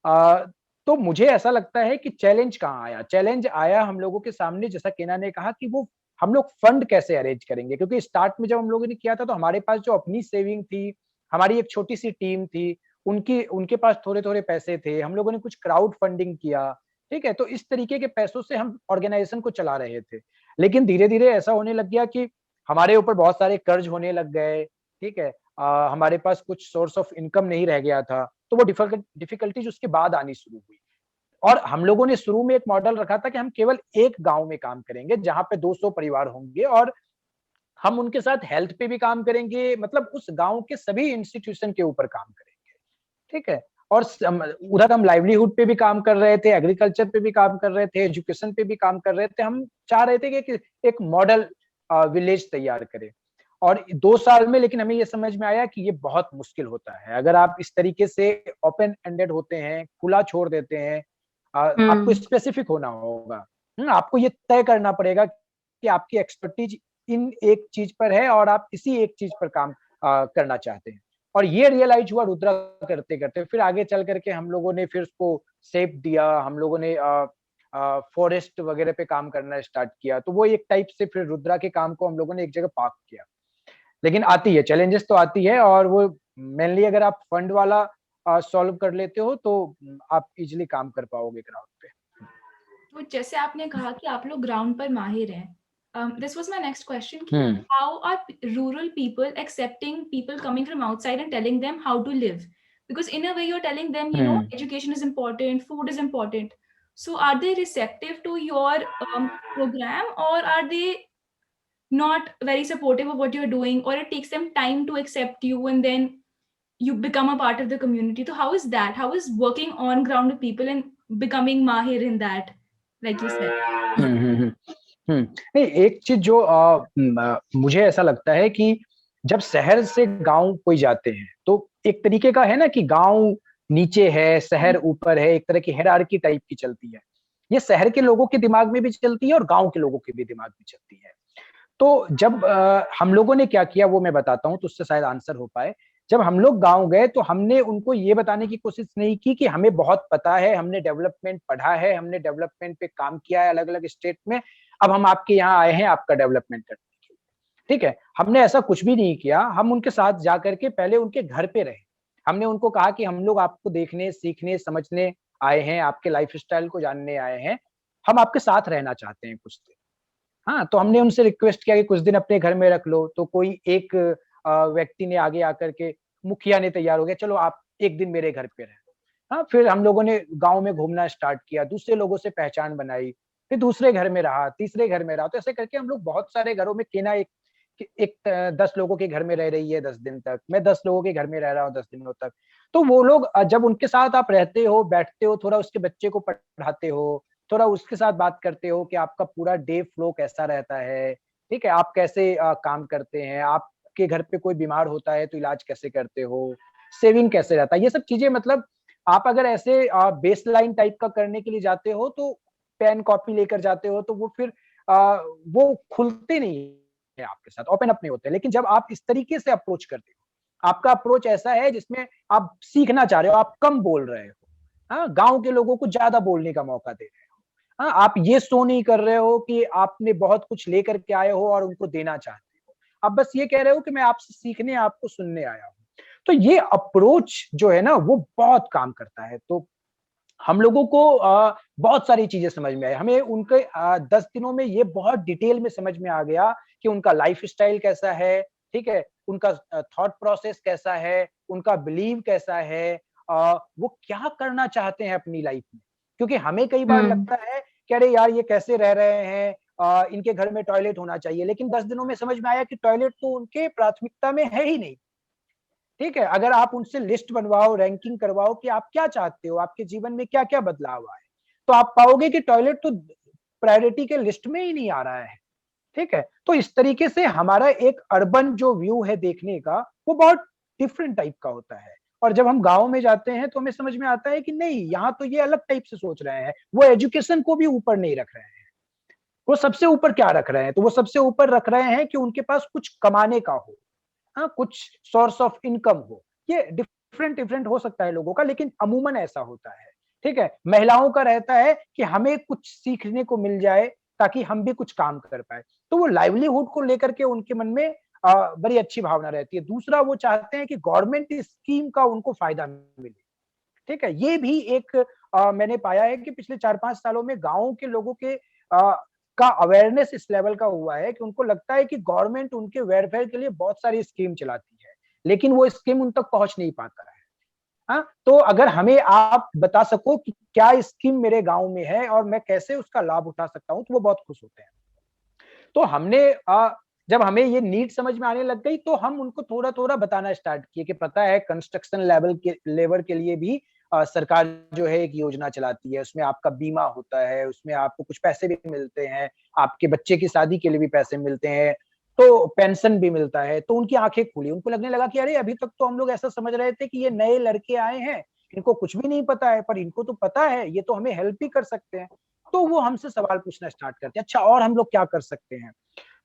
अ, तो मुझे ऐसा लगता है कि चैलेंज कहाँ आया? चैलेंज आया हम लोगों के सामने, जैसा केना ने कहा कि वो हम लोग फंड कैसे अरेंज करेंगे, क्योंकि स्टार्ट में जब हम लोगों ने किया था तो हमारे पास जो अपनी सेविंग थी, हमारी एक छोटी सी टीम थी, उनकी उनके पास थोड़े-थोड़े पैसे थे, हम लोगों ने कुछ क्राउड फंडिंग किया। ठीक है, तो इस तरीके के पैसों से हम ऑर्गेनाइजेशन को चला रहे थे। लेकिन धीरे-धीरे ऐसा होने लग गया कि हमारे ऊपर बहुत सारे कर्ज होने लग गए। ठीक है, हमारे पास कुछ सोर्स ऑफ इनकम नहीं रह गया था, तो वो डिफिकल्टीज उसके बाद आनी शुरू हुई। और हम लोगों ने शुरू में एक मॉडल रखा था कि हम केवल एक गांव में काम करेंगे जहां पे 200 परिवार होंगे, और हम उनके साथ हेल्थ पे भी काम करेंगे, मतलब उस गांव के सभी इंस्टीट्यूशन के ऊपर काम करेंगे। ठीक है, और उधर हम लाइवलीहुड पे भी काम कर रहे थे, एग्रीकल्चर पे भी काम कर रहे थे, एजुकेशन पे भी काम कर रहे थे। हम चाह रहे थे कि एक मॉडल विलेज तैयार करें। और 2 साल में लेकिन हमें ये समझ में आया कि ये बहुत मुश्किल होता है। अगर आप इस तरीके से ओपन एंडेड होते हैं, खुला छोड़ देते हैं, आपको स्पेसिफिक होना होगा। आपको ये तय करना पड़ेगा कि आपकी एक्सपर्टीज इन एक चीज पर है और आप इसी एक चीज पर काम करना चाहते हैं। और ये रियलाइज हुआ रुद्रा करते करते। फिर आगे चल करके हम लोगों ने फिर उसको शेप दिया, हम लोगों ने फॉरेस्ट वगैरह पे काम करना स्टार्ट किया, तो वो एक टाइप से फिर रुद्रा के काम को हम लोगों ने एक जगह पार्क किया। लेकिन आती है, चैलेंजेस तो आती है, और वो मेनली अगर आप फंड वाला सॉल्व कर लेते हो तो आप इजीली काम कर पाओगे ग्राउंड पे। तो जैसे आपने कहा कि आप लोग ग्राउंड पर माहिर हैं, this was my next question कि hmm how are rural people accepting people coming from outside and telling them how to live, because in a way you're telling them, you know, hmm education is important, food is important. So are they receptive to your program, or are they not very supportive of what you're doing, or it takes them time to accept you and then you become a part of the community? So how is that? How is working on ground with people and becoming mahir in that, like you said? हम्म हम्म हम्म नहीं, एक चीज जो मुझे ऐसा लगता है कि जब शहर से गांव कोई जाते हैं तो एक तरीके का है ना कि गांव नीचे है, शहर ऊपर है, एक तरह की हायरार्की टाइप की चलती है। ये शहर के लोगों के दिमाग में भी चलती है और गांव के लोगों के भी दिमाग में चलती है। तो जब हम लोगों ने क्या किया वो मैं बताता हूँ, तो उससे शायद आंसर हो पाए। जब हम लोग गांव गए तो हमने उनको ये बताने की कोशिश नहीं की कि हमें बहुत पता है, हमने डेवलपमेंट पढ़ा है, हमने डेवलपमेंट पे काम किया है अलग अलग स्टेट में, अब हम आपके यहाँ आए हैं आपका डेवलपमेंट करने के लिए। ठीक है, हमने ऐसा कुछ भी नहीं किया। हम उनके साथ जा करके पहले उनके घर पे रहे। हमने उनको कहा कि हम लोग आपको देखने, सीखने, समझने आए हैं, आपके लाइफ स्टाइल को जानने आए हैं, हम आपके साथ रहना चाहते हैं कुछ दिन। हाँ, तो हमने उनसे रिक्वेस्ट किया कि कुछ दिन अपने घर में रख लो, तो कोई एक व्यक्ति ने आगे आकर के, मुखिया ने तैयार हो गया, चलो आप एक दिन मेरे घर पे रह लो। हाँ, फिर हम लोगों ने गाँव में घूमना स्टार्ट किया, दूसरे लोगों से पहचान बनाई, फिर दूसरे घर में रहा, तीसरे घर में रहा, तो ऐसे करके हम लोग बहुत सारे घरों में, केना एक 10 लोगों के घर में रह रही है 10 दिन तक, मैं 10 लोगों के घर में रह रहा हूँ 10 दिनों तक। तो वो लोग जब उनके साथ आप रहते हो, बैठते हो, थोड़ा उसके बच्चे को पढ़ाते हो, थोड़ा उसके साथ बात करते हो कि आपका पूरा डे फ्लो कैसा रहता है, ठीक है? आप कैसे काम करते हैं, आपके घर पे कोई बीमार होता है तो इलाज कैसे करते हो, सेविंग कैसे रहता है, ये सब चीज़ें मतलब आप अगर ऐसे बेसलाइन टाइप का करने के लिए जाते हो तो पेन कॉपी लेकर जाते हो तो वो फिर वो खुलते नहीं है आपके साथ, ओपन अप नहीं होते। लेकिन जब आप इस तरीके से अप्रोच करते हो, आपका अप्रोच ऐसा है जिसमें आप सीखना चाह रहे हो, आप कम बोल रहे हो, हाँ, गाँव के लोगों को ज़्यादा बोलने का मौका दे रहे हो। हाँ, आप ये शो नहीं कर रहे हो कि आपने बहुत कुछ लेकर के आए हो और उनको देना चाहते हो। आप बस ये कह रहे हो कि मैं आपसे सीखने, आपको सुनने आया हूँ। तो ये अप्रोच जो है ना वो बहुत काम करता है। तो हम लोगों को बहुत सारी चीज़ें समझ में आई। हमें उनके 10 दिनों में ये बहुत डिटेल में समझ में आ गया कि उनका लाइफ़स्टाइल कैसा है, ठीक है? उनका थॉट प्रोसेस कैसा है, उनका बिलीव कैसा है, वो क्या करना चाहते हैं अपनी लाइफ़ में। क्योंकि हमें कई बार Hmm. लगता है कि अरे यार ये कैसे रह रहे हैं, इनके घर में टॉयलेट होना चाहिए। लेकिन 10 दिनों में समझ में आया कि टॉयलेट तो उनके प्राथमिकता में है ही नहीं। ठीक है? अगर आप उनसे लिस्ट बनवाओ, रैंकिंग करवाओ कि आप क्या चाहते हो, आपके जीवन में क्या-क्या बदलाव आए, तो आप पाओगे कि टॉयलेट तो प्रायोरिटी के लिस्ट में ही नहीं आ रहा है। ठीक है? तो इस तरीके से हमारा एक अर्बन जो व्यू है देखने का, वो बहुत डिफरेंट टाइप का होता है। और जब हम गाँव में जाते हैं तो हमें समझ में आता है कि नहीं, यहाँ तो ये अलग टाइप से सोच रहे हैं। वो एजुकेशन को भी ऊपर नहीं रख रहे हैं। वो सबसे ऊपर क्या रख रहे हैं? तो वो सबसे ऊपर रख रहे हैं कि उनके पास कुछ कमाने का हो। हाँ, कुछ सोर्स ऑफ इनकम हो। ये डिफरेंट डिफरेंट हो सकता है लोगों का, लेकिन अमूमन ऐसा होता है। ठीक है? महिलाओं का रहता है कि हमें कुछ सीखने को मिल जाए ताकि हम भी कुछ काम कर पाएँ। तो वो लाइवलीहुड को लेकर के उनके मन में बड़ी अच्छी भावना रहती है। दूसरा, वो चाहते हैं कि गवर्नमेंट स्कीम का उनको फ़ायदा मिले। ठीक है? ये भी एक मैंने पाया है कि पिछले 4-5 सालों में गाँव के लोगों के का अवेयरनेस इस लेवल का हुआ है कि उनको लगता है कि गवर्नमेंट उनके वेलफेयर के लिए बहुत सारी स्कीम चलाती है, लेकिन वो स्कीम उन तक पहुँच नहीं पाता है। हाँ? तो अगर हमें आप बता सको कि क्या स्कीम मेरे गाँव में है और मैं कैसे उसका लाभ उठा सकता हूँ, तो वो बहुत खुश होते हैं। तो हमने जब हमें ये नीड समझ में आने लग गई तो हम उनको थोड़ा-थोड़ा बताना स्टार्ट किए कि पता है कंस्ट्रक्शन लेबर के लिए भी सरकार जो है एक योजना चलाती है, उसमें आपका बीमा होता है, उसमें आपको कुछ पैसे भी मिलते हैं, आपके बच्चे की शादी के लिए भी पैसे मिलते हैं, तो पेंशन भी मिलता है। तो उनकी आँखें खुली, उनको लगने लगा कि अरे अभी तक तो हम लोग ऐसा समझ रहे थे कि ये नए लड़के आए हैं, इनको कुछ भी नहीं पता है, पर इनको तो पता है, ये तो हमें हेल्प भी कर सकते हैं। तो वो हमसे सवाल पूछना स्टार्ट करते हैं, अच्छा और हम लोग क्या कर सकते हैं?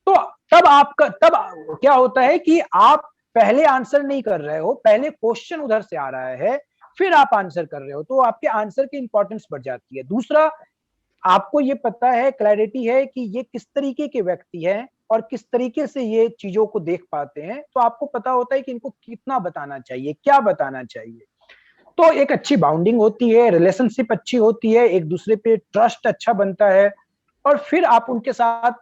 तो तब क्या होता है कि आप पहले आंसर नहीं कर रहे हो, पहले क्वेश्चन उधर से आ रहा है, फिर आप आंसर कर रहे हो, तो आपके आंसर की इंपॉर्टेंस बढ़ जाती है। दूसरा, आपको ये पता है, क्लैरिटी है कि ये किस तरीके के व्यक्ति हैं और किस तरीके से ये चीजों को देख पाते हैं, तो आपको पता होता है कि इनको कितना बताना चाहिए, क्या बताना चाहिए। तो एक अच्छी बाउंडिंग होती है, रिलेशनशिप अच्छी होती है, एक दूसरे पे ट्रस्ट अच्छा बनता है, और फिर आप उनके साथ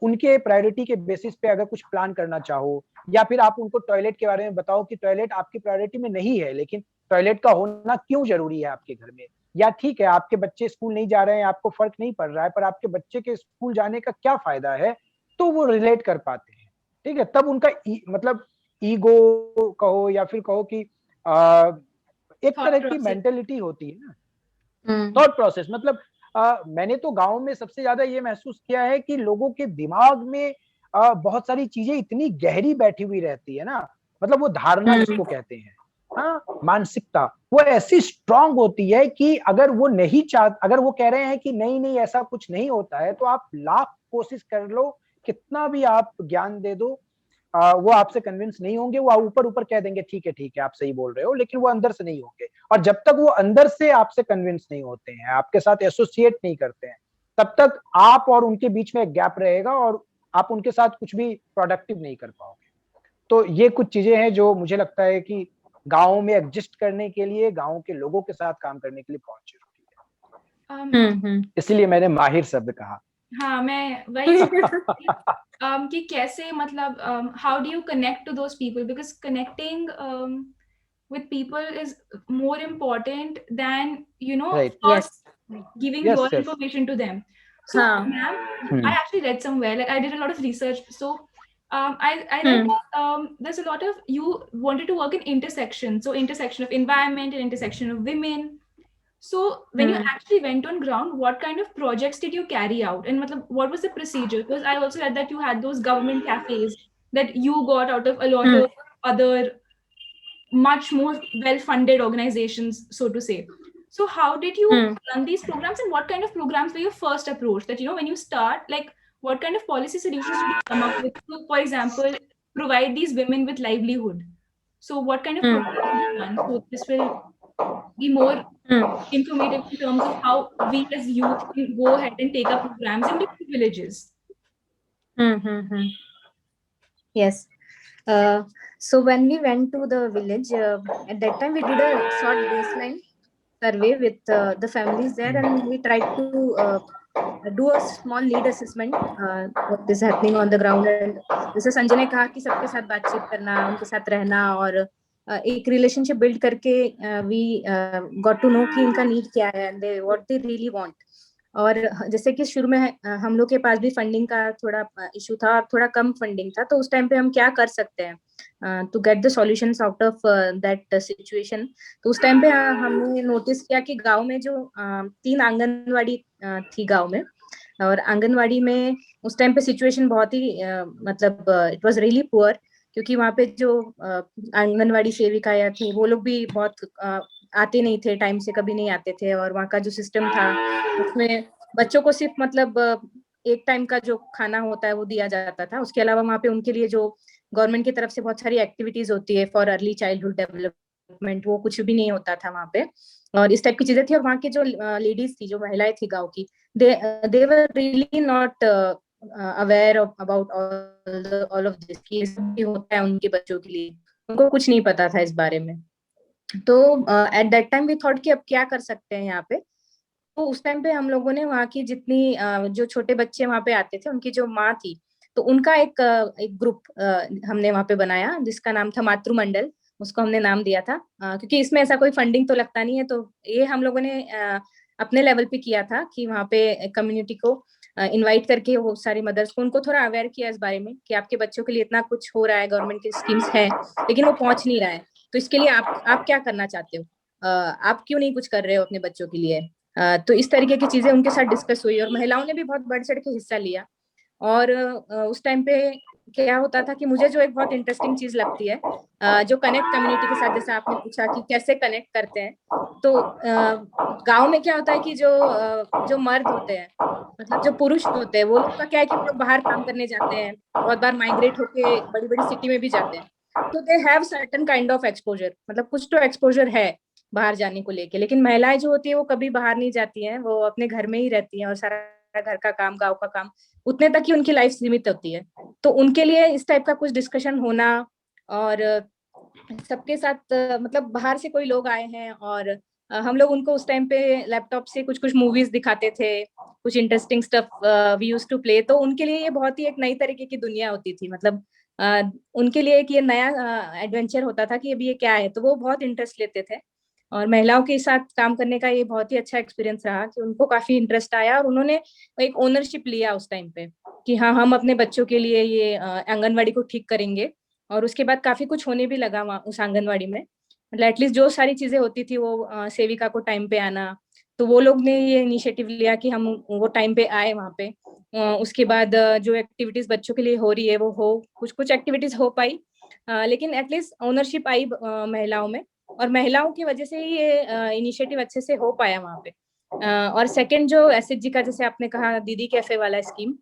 उनके प्रायोरिटी के बेसिस पे अगर कुछ प्लान करना चाहो, या फिर आप उनको टॉयलेट के बारे में बताओ कि टॉयलेट आपकी प्रायोरिटी में नहीं है, लेकिन टॉयलेट का होना क्यों जरूरी है आपके घर में, या ठीक है आपके बच्चे स्कूल नहीं जा रहे हैं, आपको फर्क नहीं पड़ रहा है, पर आपके बच्चे के स्कूल जाने का क्या फायदा है, तो वो रिलेट कर पाते हैं। ठीक है, तब उनका मतलब ईगो कहो या फिर कहो कि एक Thought तरह की process. मेंटेलिटी होती है ना, थॉट प्रोसेस। मतलब मैंने तो गांव में सबसे ज्यादा ये महसूस किया है कि लोगों के दिमाग में बहुत सारी चीजें इतनी गहरी बैठी हुई रहती है ना, मतलब वो धारणा जिसको कहते हैं, हाँ, मानसिकता, वो ऐसी स्ट्रांग होती है कि अगर वो नहीं अगर वो कह रहे हैं कि नहीं नहीं ऐसा कुछ नहीं होता है, तो आप लाख कोशिश कर लो, कितना भी आप ज्ञान दे दो, वो आपसे कन्विंस नहीं होंगे। वो ऊपर ऊपर कह देंगे ठीक है आप सही बोल रहे हो, लेकिन वो अंदर से नहीं होंगे। और जब तक वो अंदर से आपसे कन्विंस नहीं होते हैं, आपके साथ एसोसिएट नहीं करते हैं, तब तक आप और उनके बीच में एक गैप रहेगा और आप उनके साथ कुछ भी प्रोडक्टिव नहीं कर पाओगे। तो ये कुछ चीजें हैं जो मुझे लगता है कि गाँव में एग्जिस्ट करने के लिए, गाँव के लोगों के साथ काम करने के लिए बहुत जरूरी है। इसीलिए मैंने माहिर शब्द कहा। हाँ, मैं वही कि कैसे मतलब how do you connect to those people, because connecting with people is more important than Right. first giving Yes, your yes. information to them. So हाँ. ma'am, I actually read somewhere, like I did a lot of research, so I read that there's a lot of, you wanted to work in intersection, so intersection of environment and intersection of women. So when you actually went on ground, what kind of projects did you carry out, and matlab, what was the procedure? Because I also read that you had those government cafes that you got out of a lot of other much more well-funded organizations, so to say. So how did you run these programs, and what kind of programs were your first approach? That when you start, like what kind of policy solutions did you come up with to, for example, provide these women with livelihood? So what kind of programs did you run? So this will be more informative in terms of how we as youth can go ahead and take up programs in different villages. Yes. So when we went to the village, at that time we did a short baseline survey with the families there, and we tried to do a small lead assessment, what is happening on the ground. And जैसे संजय ने कहा कि सबके साथ बातचीत करना, उनके साथ रहना, और एक रिलेशनशिप बिल्ड करके we got to know कि इनका नीड क्या है and what they really want. और जैसे कि शुरू में हम लोग के पास भी फंडिंग का थोड़ा इशू था, थोड़ा कम फंडिंग था, तो उस टाइम पे हम क्या कर सकते हैं to get the solutions out of that situation. तो उस टाइम पे हमने नोटिस किया कि गांव में जो 3 आंगनवाड़ी थी गांव में, और आंगनवाड़ी में उस टाइम पे सिचुएशन बहुत ही मतलब इट वाज रियली पुअर, क्योंकि वहाँ पे जो आंगनवाड़ी सेविकाएं थी वो लोग भी बहुत आते नहीं थे, टाइम से कभी नहीं आते थे, और वहाँ का जो सिस्टम था उसमें बच्चों को सिर्फ मतलब एक टाइम का जो खाना होता है वो दिया जाता था। उसके अलावा वहाँ पे उनके लिए जो गवर्नमेंट की तरफ से बहुत सारी एक्टिविटीज होती है फॉर अर्ली चाइल्डहुड डेवलपमेंट, वो कुछ भी नहीं होता था वहाँ पे, और इस टाइप की चीजें थी। और वहाँ की जो लेडीज थी, जो महिलाएं थी गाँव की, they were really not aware about all of this, कि ये होता है उनके बच्चों के लिए, उनको कुछ नहीं पता था इस बारे में। तो at that time we thought कि अब क्या कर सकते हैं यहाँ पे। तो उस टाइम पे हम लोगों ने वहाँ की जितनी जो छोटे बच्चे वहाँ पे आते थे, उनकी जो माँ थी, तो उनका एक ग्रुप हमने वहाँ पे बनाया जिसका नाम था मातृमंडल। उसको हमने नाम दिया था क्योंकि इसमें ऐसा कोई फंडिंग तो लगता नहीं है, तो ये हम लोगों ने अपने लेवल पे किया था कि वहाँ पे कम्युनिटी को इनवाइट करके वो सारी मदर्स को, उनको थोड़ा अवेयर किया इस बारे में कि आपके बच्चों के लिए इतना कुछ हो रहा है, गवर्नमेंट की स्कीम्स है, लेकिन वो पहुंच नहीं रहा है, तो इसके लिए आप क्या करना चाहते हो, आप क्यों नहीं कुछ कर रहे हो अपने बच्चों के लिए। तो इस तरीके की चीजें उनके साथ डिस्कस हुई, और महिलाओं ने भी बहुत बढ़ चढ़ के हिस्सा लिया। और उस टाइम पे क्या होता था कि मुझे जो एक बहुत इंटरेस्टिंग चीज लगती है, जो कनेक्ट कम्युनिटी के साथ, जैसे आपने पूछा कि कैसे कनेक्ट करते हैं, तो गांव में क्या होता है कि जो मर्द होते हैं, मतलब जो पुरुष होते हैं, वो लोग का क्या है कि वो लोग बाहर काम करने जाते हैं, बहुत बार माइग्रेट होके बड़ी बड़ी सिटी में भी जाते हैं, तो they have certain kind of exposure, मतलब कुछ तो एक्सपोजर है बाहर जाने को लेके। लेकिन महिलाएं जो होती है वो कभी बाहर नहीं जाती हैं, वो अपने घर में ही रहती हैं और सारा घर का काम, गाँव का काम, उतने तक ही उनकी लाइफ सीमित होती है। तो उनके लिए इस टाइप का कुछ डिस्कशन होना, और सबके साथ मतलब बाहर से कोई लोग आए हैं और हम लोग उनको उस टाइम पे लैपटॉप से कुछ कुछ मूवीज दिखाते थे, कुछ interesting stuff we use to play. तो उनके लिए ये बहुत ही एक नई तरीके की दुनिया होती थी, मतलब उनके लिए एक ये नया एडवेंचर होता था कि अभी ये क्या है, तो वो बहुत इंटरेस्ट लेते थे। और महिलाओं के साथ काम करने का ये बहुत ही अच्छा एक्सपीरियंस रहा कि उनको काफी इंटरेस्ट आया और उन्होंने एक ओनरशिप लिया उस टाइम पे कि हाँ, हम अपने बच्चों के लिए ये आंगनवाड़ी को ठीक करेंगे। और उसके बाद काफी कुछ होने भी लगा वहाँ उस आंगनवाड़ी में, मतलब एटलीस्ट जो सारी चीजें होती थी वो सेविका को टाइम पे आना, तो वो लोग ने ये इनिशिएटिव लिया कि हम वो टाइम पे आए वहाँ पे। उसके बाद जो एक्टिविटीज बच्चों के लिए हो रही है वो हो, कुछ कुछ एक्टिविटीज हो पाई, लेकिन एटलीस्ट ओनरशिप आई महिलाओं में, और महिलाओं की वजह से ही ये इनिशिएटिव अच्छे से हो पाया वहाँ पे। और सेकंड जो एसएचजी का, जैसे आपने कहा दीदी कैफे वाला स्कीम,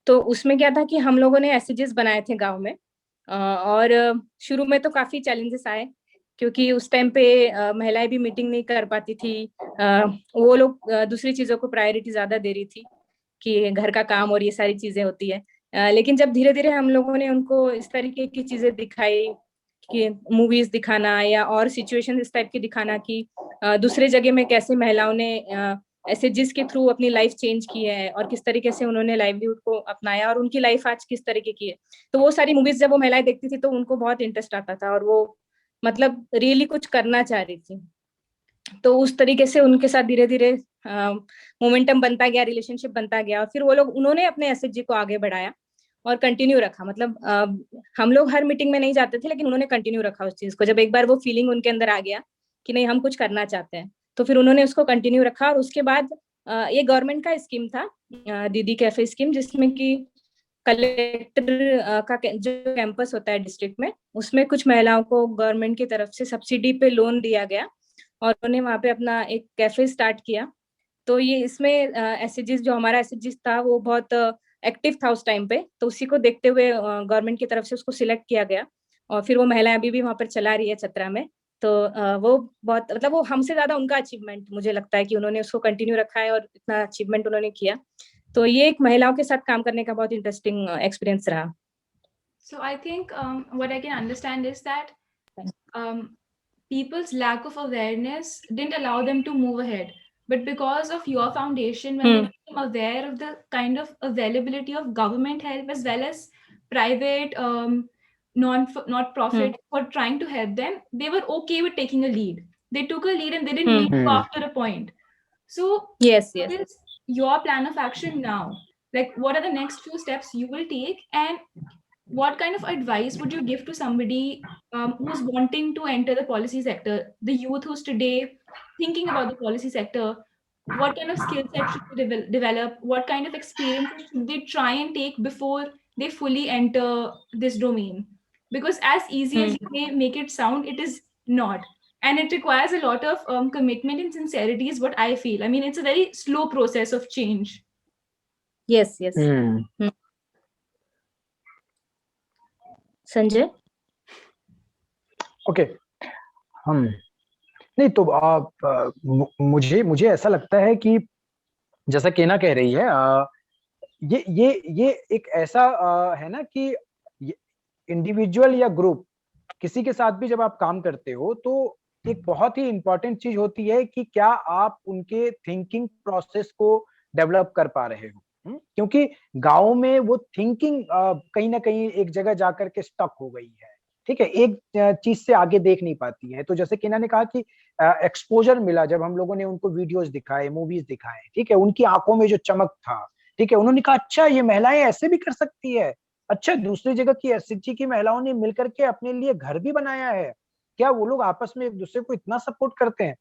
तो उसमें क्या था कि हम लोगों ने एसएचजीज बनाए थे गांव में। और शुरू में तो काफी चैलेंजेस आए, क्योंकि उस टाइम पे महिलाएं भी मीटिंग नहीं कर पाती थी। वो लोग दूसरी चीजों को प्रायोरिटी ज्यादा दे रही थी कि घर का काम और ये सारी चीजें होती है। लेकिन जब धीरे धीरे हम लोगों ने उनको इस तरीके की चीजें दिखाई कि मूवीज दिखाना या और सिचुएशन इस टाइप की दिखाना कि दूसरे जगह में कैसे महिलाओं ने ऐसे जिसके थ्रू अपनी लाइफ चेंज की है और किस तरीके से उन्होंने लाइवलीहुड को अपनाया और उनकी लाइफ आज किस तरीके की है, तो वो सारी मूवीज जब वो महिलाएं देखती थी तो उनको बहुत इंटरेस्ट आता था और वो मतलब रियली कुछ करना चाह रही थी। तो उस तरीके से उनके साथ धीरे धीरे मोमेंटम बनता गया, रिलेशनशिप बनता गया, और फिर वो लोग उन्होंने अपने एसएचजी को आगे बढ़ाया और कंटिन्यू रखा। मतलब हम लोग हर मीटिंग में नहीं जाते थे, लेकिन उन्होंने कंटिन्यू रखा उस चीज को। जब एक बार वो फीलिंग उनके अंदर आ गया कि नहीं हम कुछ करना चाहते हैं, तो फिर उन्होंने उसको कंटिन्यू रखा। और उसके बाद ये गवर्नमेंट का स्कीम था, दीदी कैफे स्कीम, जिसमें कि कलेक्टर का जो कैंपस होता है डिस्ट्रिक्ट में, उसमें कुछ महिलाओं को गवर्नमेंट की तरफ से सब्सिडी पे लोन दिया गया और उन्हें वहां पे अपना एक कैफे स्टार्ट किया। तो ये इसमें एसएचजीज, जो हमारा एसएचजीज था वो बहुत एक्टिव था उस टाइम पे, तो उसी को देखते हुए गवर्नमेंट की तरफ से उसको सिलेक्ट किया गया। और फिर वो महिलाएं अभी भी वहां पर चला रही है चतरा में। तो वो बहुत, मतलब वो हमसे ज्यादा उनका अचीवमेंट मुझे लगता है कि उन्होंने उसको कंटिन्यू रखा है और इतना अचीवमेंट उन्होंने किया। तो ये एक महिलाओं के साथ काम करने का बहुत इंटरेस्टिंग एक्सपीरियंस रहा। So I think what I can understand is that um, people's lack of awareness didn't allow them to move ahead. But because of your foundation, when they became aware of the kind of availability of government help as well as private not profit for trying to help them, they were okay with taking a lead. They took a lead and they didn't leave after a point. So Yes, what yes. is your plan of action now? Like, what are the next few steps you will take, and what kind of advice would you give to somebody who's wanting to enter the policy sector, the youth who's today thinking about the policy sector? What kind of skill set should they develop? What kind of experiences should they try and take before they fully enter this domain? Because as easy as you may make it sound, it is not. And it requires a lot of commitment and sincerity, is what I feel. I mean, it's a very slow process of change. Yes, yes. Sanjay? Okay, हम नहीं तो आप मुझे ऐसा लगता है कि जैसा केना कह रही है, ये एक ऐसा है ना कि इंडिविजुअल या ग्रुप किसी के साथ भी जब आप काम करते हो तो एक बहुत ही इंपॉर्टेंट चीज होती है कि क्या आप उनके थिंकिंग प्रोसेस को डेवलप कर पा रहे हो। क्योंकि गांव में वो थिंकिंग कहीं ना कहीं एक जगह जाकर के स्टक हो गई है, ठीक है, एक चीज से आगे देख नहीं पाती है। तो जैसे केना ने कहा कि एक्सपोजर मिला जब हम लोगों ने उनको वीडियोस दिखाए, मूवीज दिखाए, ठीक है, उनकी आंखों में जो चमक था, ठीक है, उन्होंने कहा अच्छा ये महिलाएं ऐसे भी कर सकती है, अच्छा दूसरी जगह की एसएचजी की महिलाओं ने मिलकर के अपने लिए घर भी बनाया है, क्या वो लोग आपस में एक दूसरे को इतना सपोर्ट करते हैं।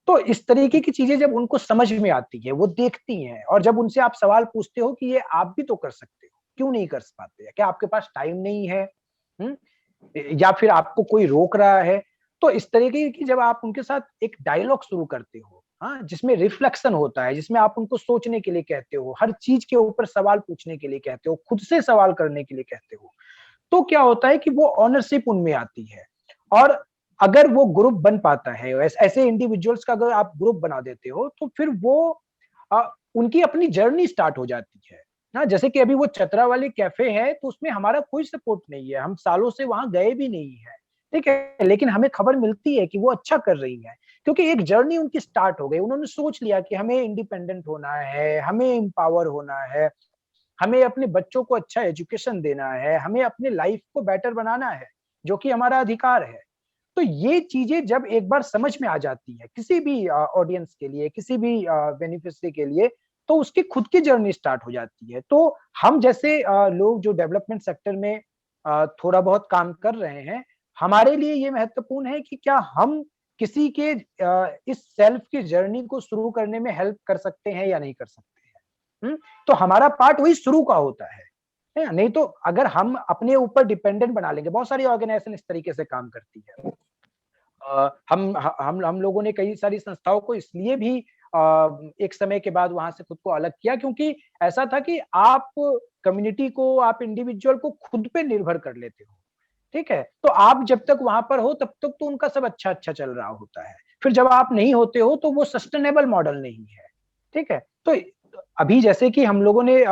तो इस तरीके की चीजें जब उनको समझ में आती है, वो देखती हैं, और जब उनसे आप सवाल पूछते हो कि ये आप भी तो कर सकते हो, क्यों नहीं कर पाते, क्या आपके पास टाइम नहीं है, या फिर आपको कोई रोक रहा है, तो इस तरीके की जब आप उनके साथ एक डायलॉग शुरू करते हो, हाँ, जिसमें रिफ्लेक्शन होता है, जिसमें आप उनको सोचने के लिए कहते हो, हर चीज के ऊपर सवाल पूछने के लिए कहते हो, खुद से सवाल करने के लिए कहते हो, तो क्या होता है कि वो ऑनरशिप उनमें आती है। और अगर वो ग्रुप बन पाता है, ऐसे इंडिविजुअल्स का अगर आप ग्रुप बना देते हो, तो फिर वो उनकी अपनी जर्नी स्टार्ट हो जाती है ना। जैसे कि अभी वो चतरा वाली कैफे है, तो उसमें हमारा कोई सपोर्ट नहीं है, हम सालों से वहां गए भी नहीं है, ठीक है, लेकिन हमें खबर मिलती है कि वो अच्छा कर रही है, क्योंकि एक जर्नी उनकी स्टार्ट हो गई। उन्होंने सोच लिया कि हमें इंडिपेंडेंट होना है, हमें एम्पावर होना है, हमें अपने बच्चों को अच्छा एजुकेशन देना है, हमें अपने लाइफ को बेटर बनाना है, जो कि हमारा अधिकार है। तो ये चीजें जब एक बार समझ में आ जाती है किसी भी ऑडियंस के लिए, किसी भी बेनिफिशियरी के लिए, तो उसकी खुद की जर्नी स्टार्ट हो जाती है। तो हम जैसे लोग जो डेवलपमेंट सेक्टर में थोड़ा बहुत काम कर रहे हैं, हमारे लिए ये महत्वपूर्ण है कि क्या हम किसी के इस सेल्फ की जर्नी को शुरू करने में हेल्प कर सकते हैं या नहीं कर सकते हैं। तो हमारा पार्ट वही शुरू का होता है ना? नहीं तो अगर हम अपने ऊपर डिपेंडेंट बना लेंगे, बहुत सारी ऑर्गेनाइजेशन इस तरीके से काम करती है। हम लोगों ने कई सारी संस्थाओं को इसलिए भी एक समय के बाद वहां से खुद को अलग किया, क्योंकि ऐसा था कि आप कम्युनिटी को, आप इंडिविजुअल को खुद पे निर्भर कर लेते हो, ठीक है। तो आप जब तक वहां पर हो तब तक तो उनका सब अच्छा अच्छा चल रहा होता है, फिर जब आप नहीं होते हो तो वो सस्टेनेबल मॉडल नहीं है, ठीक है। तो अभी जैसे कि हम लोगों ने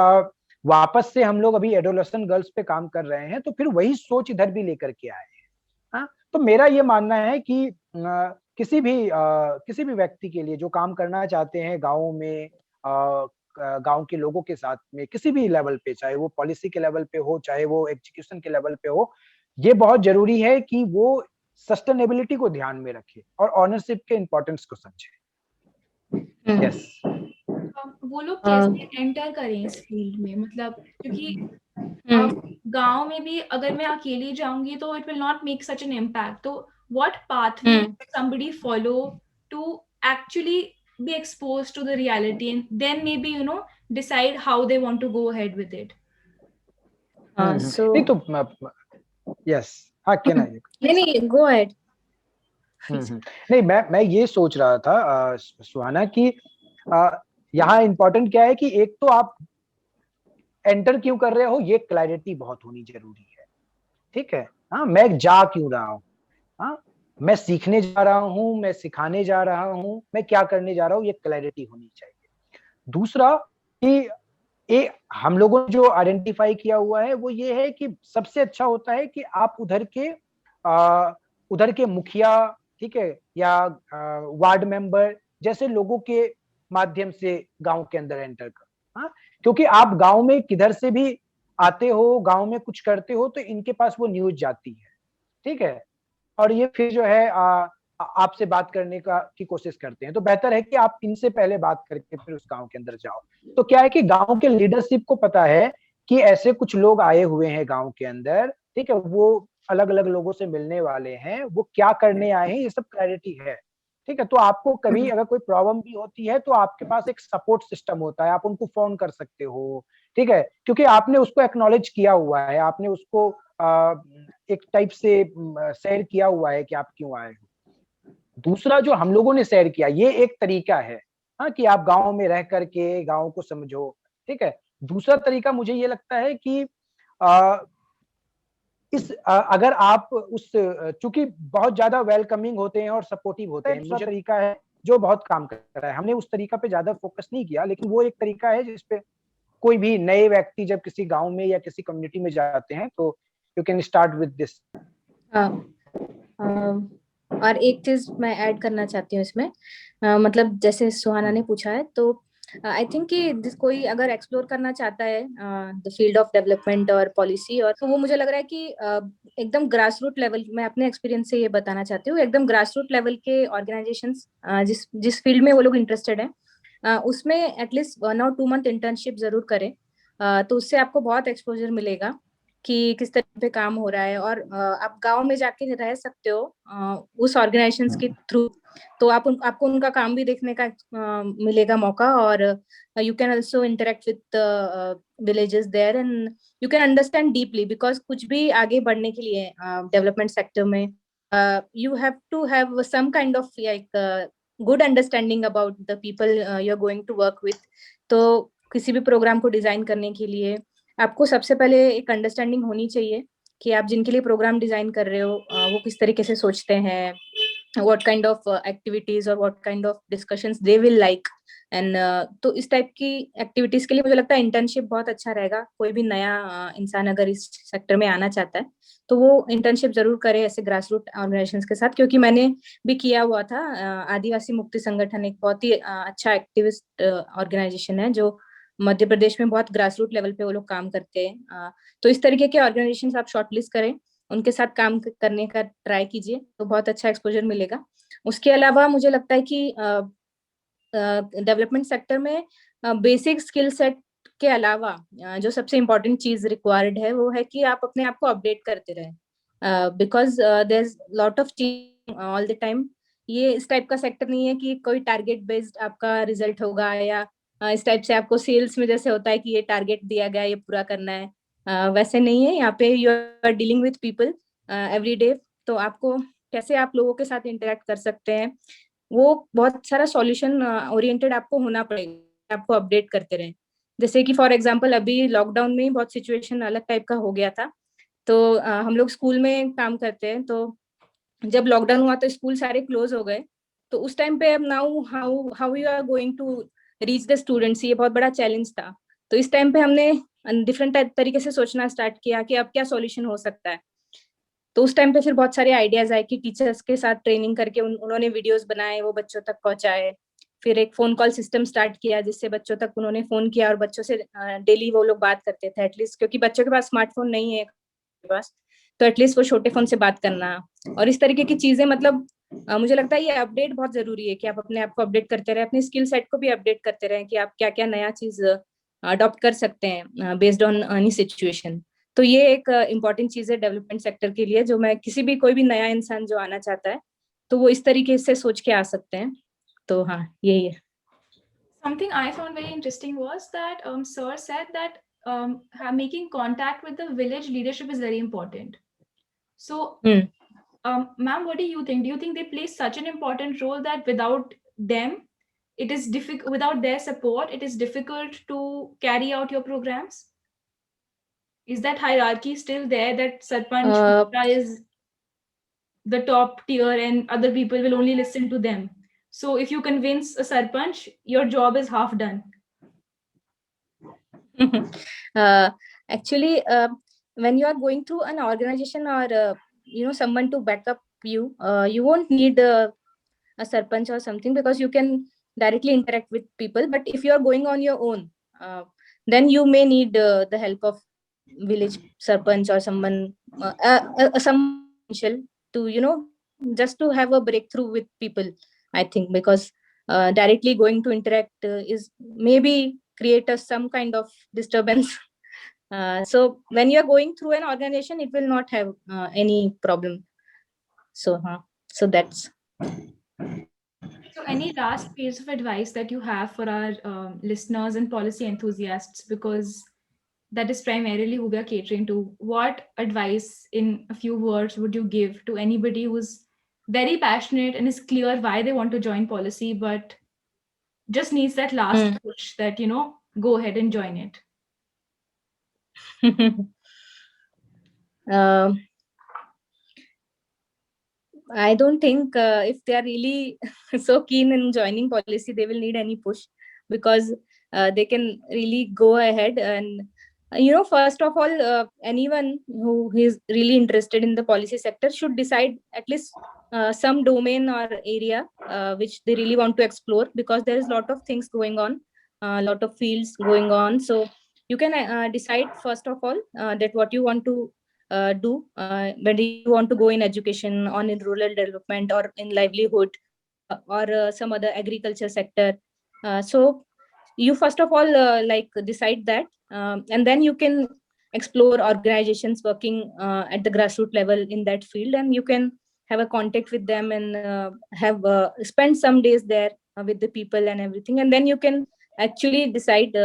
वापस से हम लोग अभी एडोलेसेंट गर्ल्स पे काम कर रहे हैं, तो फिर वही सोच इधर भी लेकर के आए हैं। हाँ, तो मेरा ये मानना है कि किसी भी व्यक्ति के लिए जो काम करना चाहते हैं गाँव में, गाँव के लोगों के साथ में, किसी भी लेवल पे, चाहे वो पॉलिसी के लेवल पे हो, चाहे वो एग्जीक्यूशन के लेवल पे हो, ये बहुत जरूरी है कि वो सस्टेनेबिलिटी को ध्यान में रखे और ऑनरशिप के इम्पोर्टेंस को समझे। यस। वो लोग कैसे एंटर करें इस फील्ड में, मतलब क्योंकि गांव में भी अगर मैं अकेली जाऊंगी तो it will not make such an impact. तो what pathway somebody follow to actually be exposed to the reality and then maybe decide how they want to go ahead with it. So नहीं तो yes, हाँ, क्या ना नहीं, go ahead. नहीं, मैं ये सोच रहा था सुहाना कि यहाँ इम्पोर्टेंट क्या है कि एक तो आप एंटर क्यों कर रहे हो, ये क्लैरिटी बहुत होनी जरूरी है, ठीक है। हाँ, मैं जा क्यों रहा हूँ, हाँ, मैं सीखने जा रहा हूँ, मैं सिखाने जा रहा हूँ, मैं क्या करने जा रहा हूँ, ये क्लैरिटी होनी चाहिए। दूसरा कि हम लोगों ने जो आइडेंटिफाई किया हुआ है वो ये है कि सबसे अच्छा होता है कि आप उधर के मुखिया, ठीक है, या वार्ड मेंबर जैसे लोगों के माध्यम से गांव के अंदर एंटर कर। हाँ, क्योंकि आप गांव में किधर से भी आते हो, गांव में कुछ करते हो, तो इनके पास वो न्यूज जाती है, ठीक है, और ये फिर जो है आपसे बात करने की कोशिश करते हैं। तो बेहतर है कि आप इनसे पहले बात करके फिर उस गांव के अंदर जाओ। तो क्या है कि गांव के लीडरशिप को पता है कि ऐसे कुछ लोग आए हुए हैं गांव के अंदर, ठीक है, वो अलग अलग लोगों से मिलने वाले हैं, वो क्या करने आए हैं, ये सब क्लैरिटी है, ठीक है। तो आपको कभी अगर कोई प्रॉब्लम भी होती है तो आपके पास एक सपोर्ट सिस्टम होता है, आप उनको फोन कर सकते हो, ठीक है, क्योंकि आपने उसको एक्नॉलेज किया हुआ है, आपने उसको एक टाइप से शेयर किया हुआ है कि आप क्यों आए हो। दूसरा जो हम लोगों ने शेयर किया, ये एक तरीका है, हाँ, कि आप गांव में रह करके गांव को समझो, ठीक है। दूसरा तरीका मुझे ये लगता है कि अगर आप चूंकि बहुत ज्यादा वेलकमिंग होते हैं और सपोर्टिव होते हैं, दूसरा तरीका है जो बहुत काम कर रहा है। हमने उस तरीका पे ज्यादा फोकस नहीं किया, लेकिन वो एक तरीका है जिसपे कोई भी नए व्यक्ति जब किसी गांव में या किसी कम्युनिटी में जाते हैं तो you can start with this. और एक चीज मैं ऐड करना चाहती हूँ इसमें, मतलब जैसे सुहाना ने पूछा है, तो आई थिंक कि कोई अगर एक्सप्लोर करना चाहता है द फील्ड ऑफ डेवलपमेंट और पॉलिसी, और तो वो मुझे लग रहा है कि एकदम ग्रास रूट लेवल, मैं अपने एक्सपीरियंस से ये बताना चाहती हूँ, एकदम ग्रास रूट लेवल के ऑर्गेनाइजेशंस जिस फील्ड में वो लोग इंटरेस्टेड है, उसमें एटलीस्ट 1 और 2 मंथ इंटर्नशिप जरूर करें। तो उससे आपको बहुत एक्सपोजर मिलेगा कि किस तरह पे काम हो रहा है, और आप गांव में जाके रह सकते हो उस ऑर्गेनाइजेशंस के थ्रू, तो आपको उनका काम भी देखने का मिलेगा मौका, और you can also interact with villages there and you can understand deeply, because कुछ भी आगे बढ़ने के लिए डेवलपमेंट सेक्टर में you have to have some kind of like good understanding about the people you are going to work with. तो किसी भी प्रोग्राम को डिजाइन करने के लिए आपको सबसे पहले एक अंडरस्टैंडिंग होनी चाहिए कि आप जिनके लिए प्रोग्राम डिजाइन कर रहे हो वो किस तरीके से सोचते हैं, what kind of activities or what kind of discussions they will like and तो इस टाइप की एक्टिविटीज के लिए मुझे लगता है इंटर्नशिप बहुत अच्छा रहेगा। कोई भी नया इंसान अगर इस सेक्टर में आना चाहता है तो वो इंटर्नशिप जरूर करे ऐसे ग्रास रूट ऑर्गेनाइजेशंस के साथ, क्योंकि मैंने भी किया हुआ था। आदिवासी मुक्ति संगठन एक बहुत ही अच्छा एक्टिविस्ट ऑर्गेनाइजेशन है जो मध्य प्रदेश में बहुत ग्रास रूट लेवल पे वो लोग काम करते हैं। तो इस तरीके के ऑर्गेनाइजेशन आप शॉर्टलिस्ट करें, उनके साथ काम करने का ट्राई कीजिए, तो बहुत अच्छा एक्सपोजर मिलेगा। उसके अलावा मुझे लगता है कि डेवलपमेंट सेक्टर में बेसिक स्किल सेट के अलावा जो सबसे इम्पोर्टेंट चीज रिक्वायर्ड है वो है कि आप अपने आप को अपडेट करते रहें, because there is lot of change all the time. ये इस टाइप का सेक्टर नहीं है कि कोई टारगेट बेस्ड आपका रिजल्ट होगा, या इस टाइप से आपको सेल्स में जैसे होता है कि ये टारगेट दिया गया, ये पूरा करना है। वैसे नहीं है, यहाँ पे you are dealing with people every day. तो आपको कैसे आप लोगों के साथ इंटरेक्ट कर सकते हैं, वो बहुत सारा सॉल्यूशन ओरिएंटेड आपको होना पड़ेगा, आपको अपडेट करते रहें। जैसे कि फॉर एग्जांपल अभी लॉकडाउन में बहुत सिचुएशन अलग टाइप का हो गया था, तो हम लोग स्कूल में काम करते हैं, तो जब लॉकडाउन हुआ तो स्कूल सारे क्लोज हो गए। तो उस टाइम पे अब now how how you are going to reach the students, ये बहुत बड़ा चैलेंज था। तो इस टाइम पे हमने डिफरेंट तरीके से सोचना स्टार्ट किया कि अब क्या सॉल्यूशन हो सकता है। तो उस टाइम पे फिर बहुत सारे आइडियाज आए कि टीचर्स के साथ ट्रेनिंग करके उन्होंने वीडियोस बनाए, वो बच्चों तक पहुंचाए। फिर एक फोन कॉल सिस्टम स्टार्ट किया जिससे बच्चों तक उन्होंने फोन किया और बच्चों से डेली वो लोग बात करते थे एटलीस्ट, क्योंकि बच्चों के पास स्मार्टफोन नहीं है पास, तो एटलीस्ट वो छोटे फोन से बात करना और इस तरीके की चीजें। मतलब मुझे लगता है ये अपडेट बहुत जरूरी है कि आप अपने आप को अपडेट करते रहे, अपने स्किल सेट को भी अपडेट करते रहे कि आप क्या क्या नया चीज अडॉप्ट कर सकते हैं बेस्ड ऑन एनी सिचुएशन। तो ये एक इम्पॉर्टेंट चीज है डेवलपमेंट सेक्टर के लिए, जो मैं किसी भी कोई भी नया इंसान जो आना चाहता है तो वो इस तरीके से सोच के आ सकते हैं। तो हाँ, यही है। Something I found very interesting was that Sir said that making contact with the village leadership is very important. So, hmm ma'am, what do you think? Do you think they play such an important role that without them, it is difficult, without their support, it is difficult to carry out your programs? Is that hierarchy still there, that Sarpanch a, is the top tier and other people will only listen to them? So if you convince a Sarpanch, your job is half done. uh, actually, when you are going through an organization or someone to back up you, you won't need a sarpanch or something, because you can directly interact with people. But if you are going on your own, then you may need the help of village sarpanch or someone, some potential to just to have a breakthrough with people, I think, because directly going to interact is maybe create some kind of disturbance. So when you are going through an organization, it will not have any problem. So so that's. So, any last piece of advice that you have for our listeners and policy enthusiasts, because that is primarily who we are catering to? What advice, in a few words, would you give to anybody who's very passionate and is clear why they want to join policy, but just needs that last Hmm. push that, go ahead and join it? Um, I don't think if they are really so keen in joining policy, they will need any push, because they can really go ahead and first of all, anyone who is really interested in the policy sector should decide at least some domain or area which they really want to explore, because there is a lot of things going on, a lot of fields going on. So you can decide first of all that what you want to do, whether you want to go in education, on in rural development, or in livelihood, or some other agriculture sector. So you first of all decide that, and then you can explore organizations working at the grassroots level in that field, and you can have a contact with them and have spend some days there with the people and everything, and then you can actually decide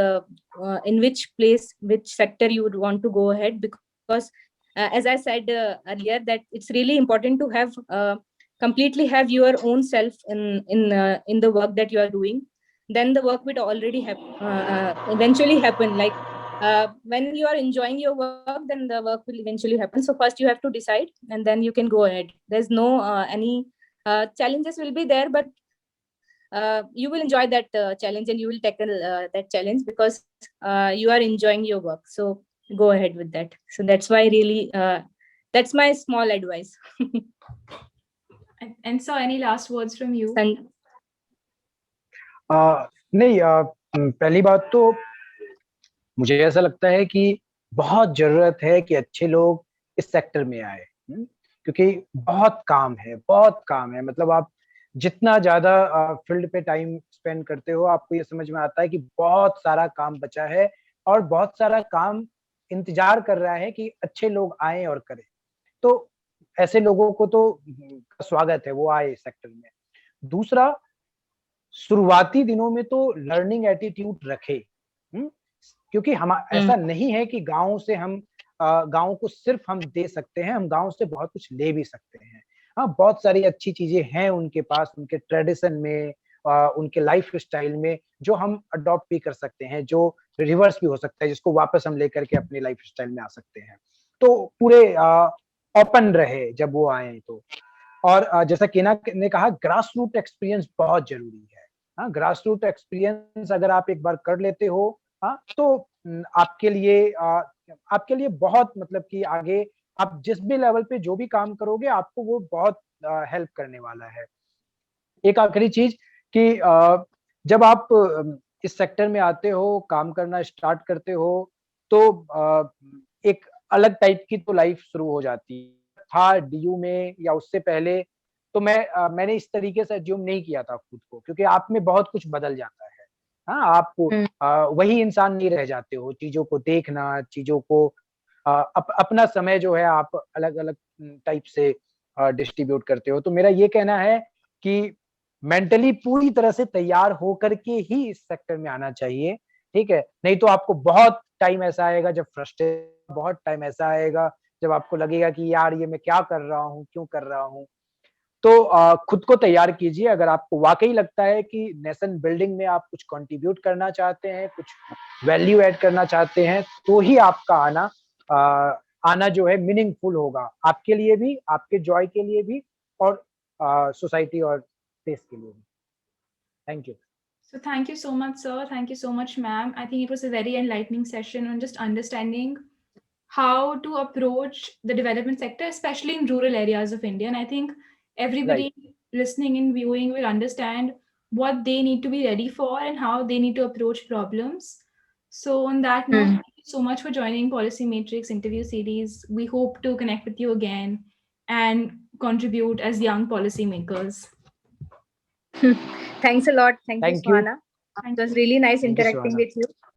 in which place, which sector you would want to go ahead. Because as I said earlier, that it's really important to have completely have your own self in the work that you are doing. Then the work will already eventually happen. Like when you are enjoying your work, then the work will eventually happen. So first you have to decide, and then you can go ahead. There's no any challenges will be there, but you will enjoy that challenge, and you will tackle that challenge because you are enjoying your work. So go ahead with that. So that's why really that's my small advice. And so, any last words from you? नहीं, पहली बात तो मुझे ऐसा लगता है कि बहुत जरूरत है कि अच्छे लोग इस सेक्टर में आए, क्योंकि बहुत काम है। मतलब आप जितना ज्यादा फील्ड पे टाइम स्पेंड करते हो, आपको ये समझ में आता है कि बहुत सारा काम बचा है और बहुत सारा काम इंतजार कर रहा है कि अच्छे लोग आए और करें। तो ऐसे लोगों को तो स्वागत है, वो आए इस सेक्टर में। दूसरा, शुरुआती दिनों में तो लर्निंग एटीट्यूड रखे, क्योंकि हम ऐसा नहीं है कि गाँव से हम गाँव को सिर्फ हम दे सकते हैं, हम गाँव से बहुत कुछ ले भी सकते हैं। हाँ, बहुत सारी अच्छी चीजें हैं उनके पास, उनके ट्रेडिशन में, उनके लाइफ स्टाइल में, जो हम अडॉप्ट भी कर सकते हैं, जो रिवर्स भी हो सकता है, जिसको वापस हम लेकर के अपने लाइफ स्टाइल में आ सकते हैं। तो पूरे ओपन रहे जब वो आए तो। और जैसा केना ने कहा, ग्रास रूट एक्सपीरियंस बहुत जरूरी है। हाँ, ग्रास रूट एक्सपीरियंस अगर आप एक बार कर लेते हो, हाँ, तो आपके लिए बहुत, मतलब कि आगे आप जिस भी लेवल पे जो भी काम करोगे, आपको वो बहुत हेल्प करने वाला है। एक आखिरी चीज कि जब आप इस सेक्टर में आते हो, काम करना स्टार्ट करते हो, तो एक अलग टाइप की तो लाइफ शुरू हो जाती है। था डीयू में या उससे पहले, तो मैंने इस तरीके से अज्यूम नहीं किया था खुद को, क्योंकि आप में बहुत कुछ बदल जाता है। हाँ, आप वही इंसान नहीं रह जाते हो। चीजों को देखना, चीजों को अपना समय जो है आप अलग-अलग टाइप से डिस्ट्रीब्यूट करते हो। तो मेरा ये कहना है कि मेंटली पूरी तरह से तैयार होकर के ही इस सेक्टर में आना चाहिए, ठीक है? नहीं तो आपको बहुत टाइम ऐसा आएगा जब बहुत टाइम ऐसा आएगा जब आपको लगेगा कि यार ये मैं क्या कर रहा हूँ, क्यों कर रहा हूँ? तो खुद को तैयार कीजिए। अगर आपको वाक़ई लगता है कि नेशन बिल्डिंग में आप कुछ कंट्रीब्यूट करना चाहते हैं, कुछ वैल्यू ऐड करना चाहते हैं, तो ही आपका आना जो है मीनिंगफुल होगा, आपके लिए भी, आपके जॉय के लिए भी, और सोसाइटी और देश के लिए भी। Thank you. So thank you so much, sir. Thank you so much, ma'am. I think it was a very enlightening session on just understanding how to approach the development sector, especially in rural areas of India. And I think everybody listening and viewing will understand what they need to be ready for and how they need to approach problems. So on that note, thank you so much for joining Policy Matrix interview series. We hope to connect with you again and contribute as young policymakers. Thanks a lot. Thank you, Thank you. Swana. It was really nice Thank you, interacting Suhana. with you.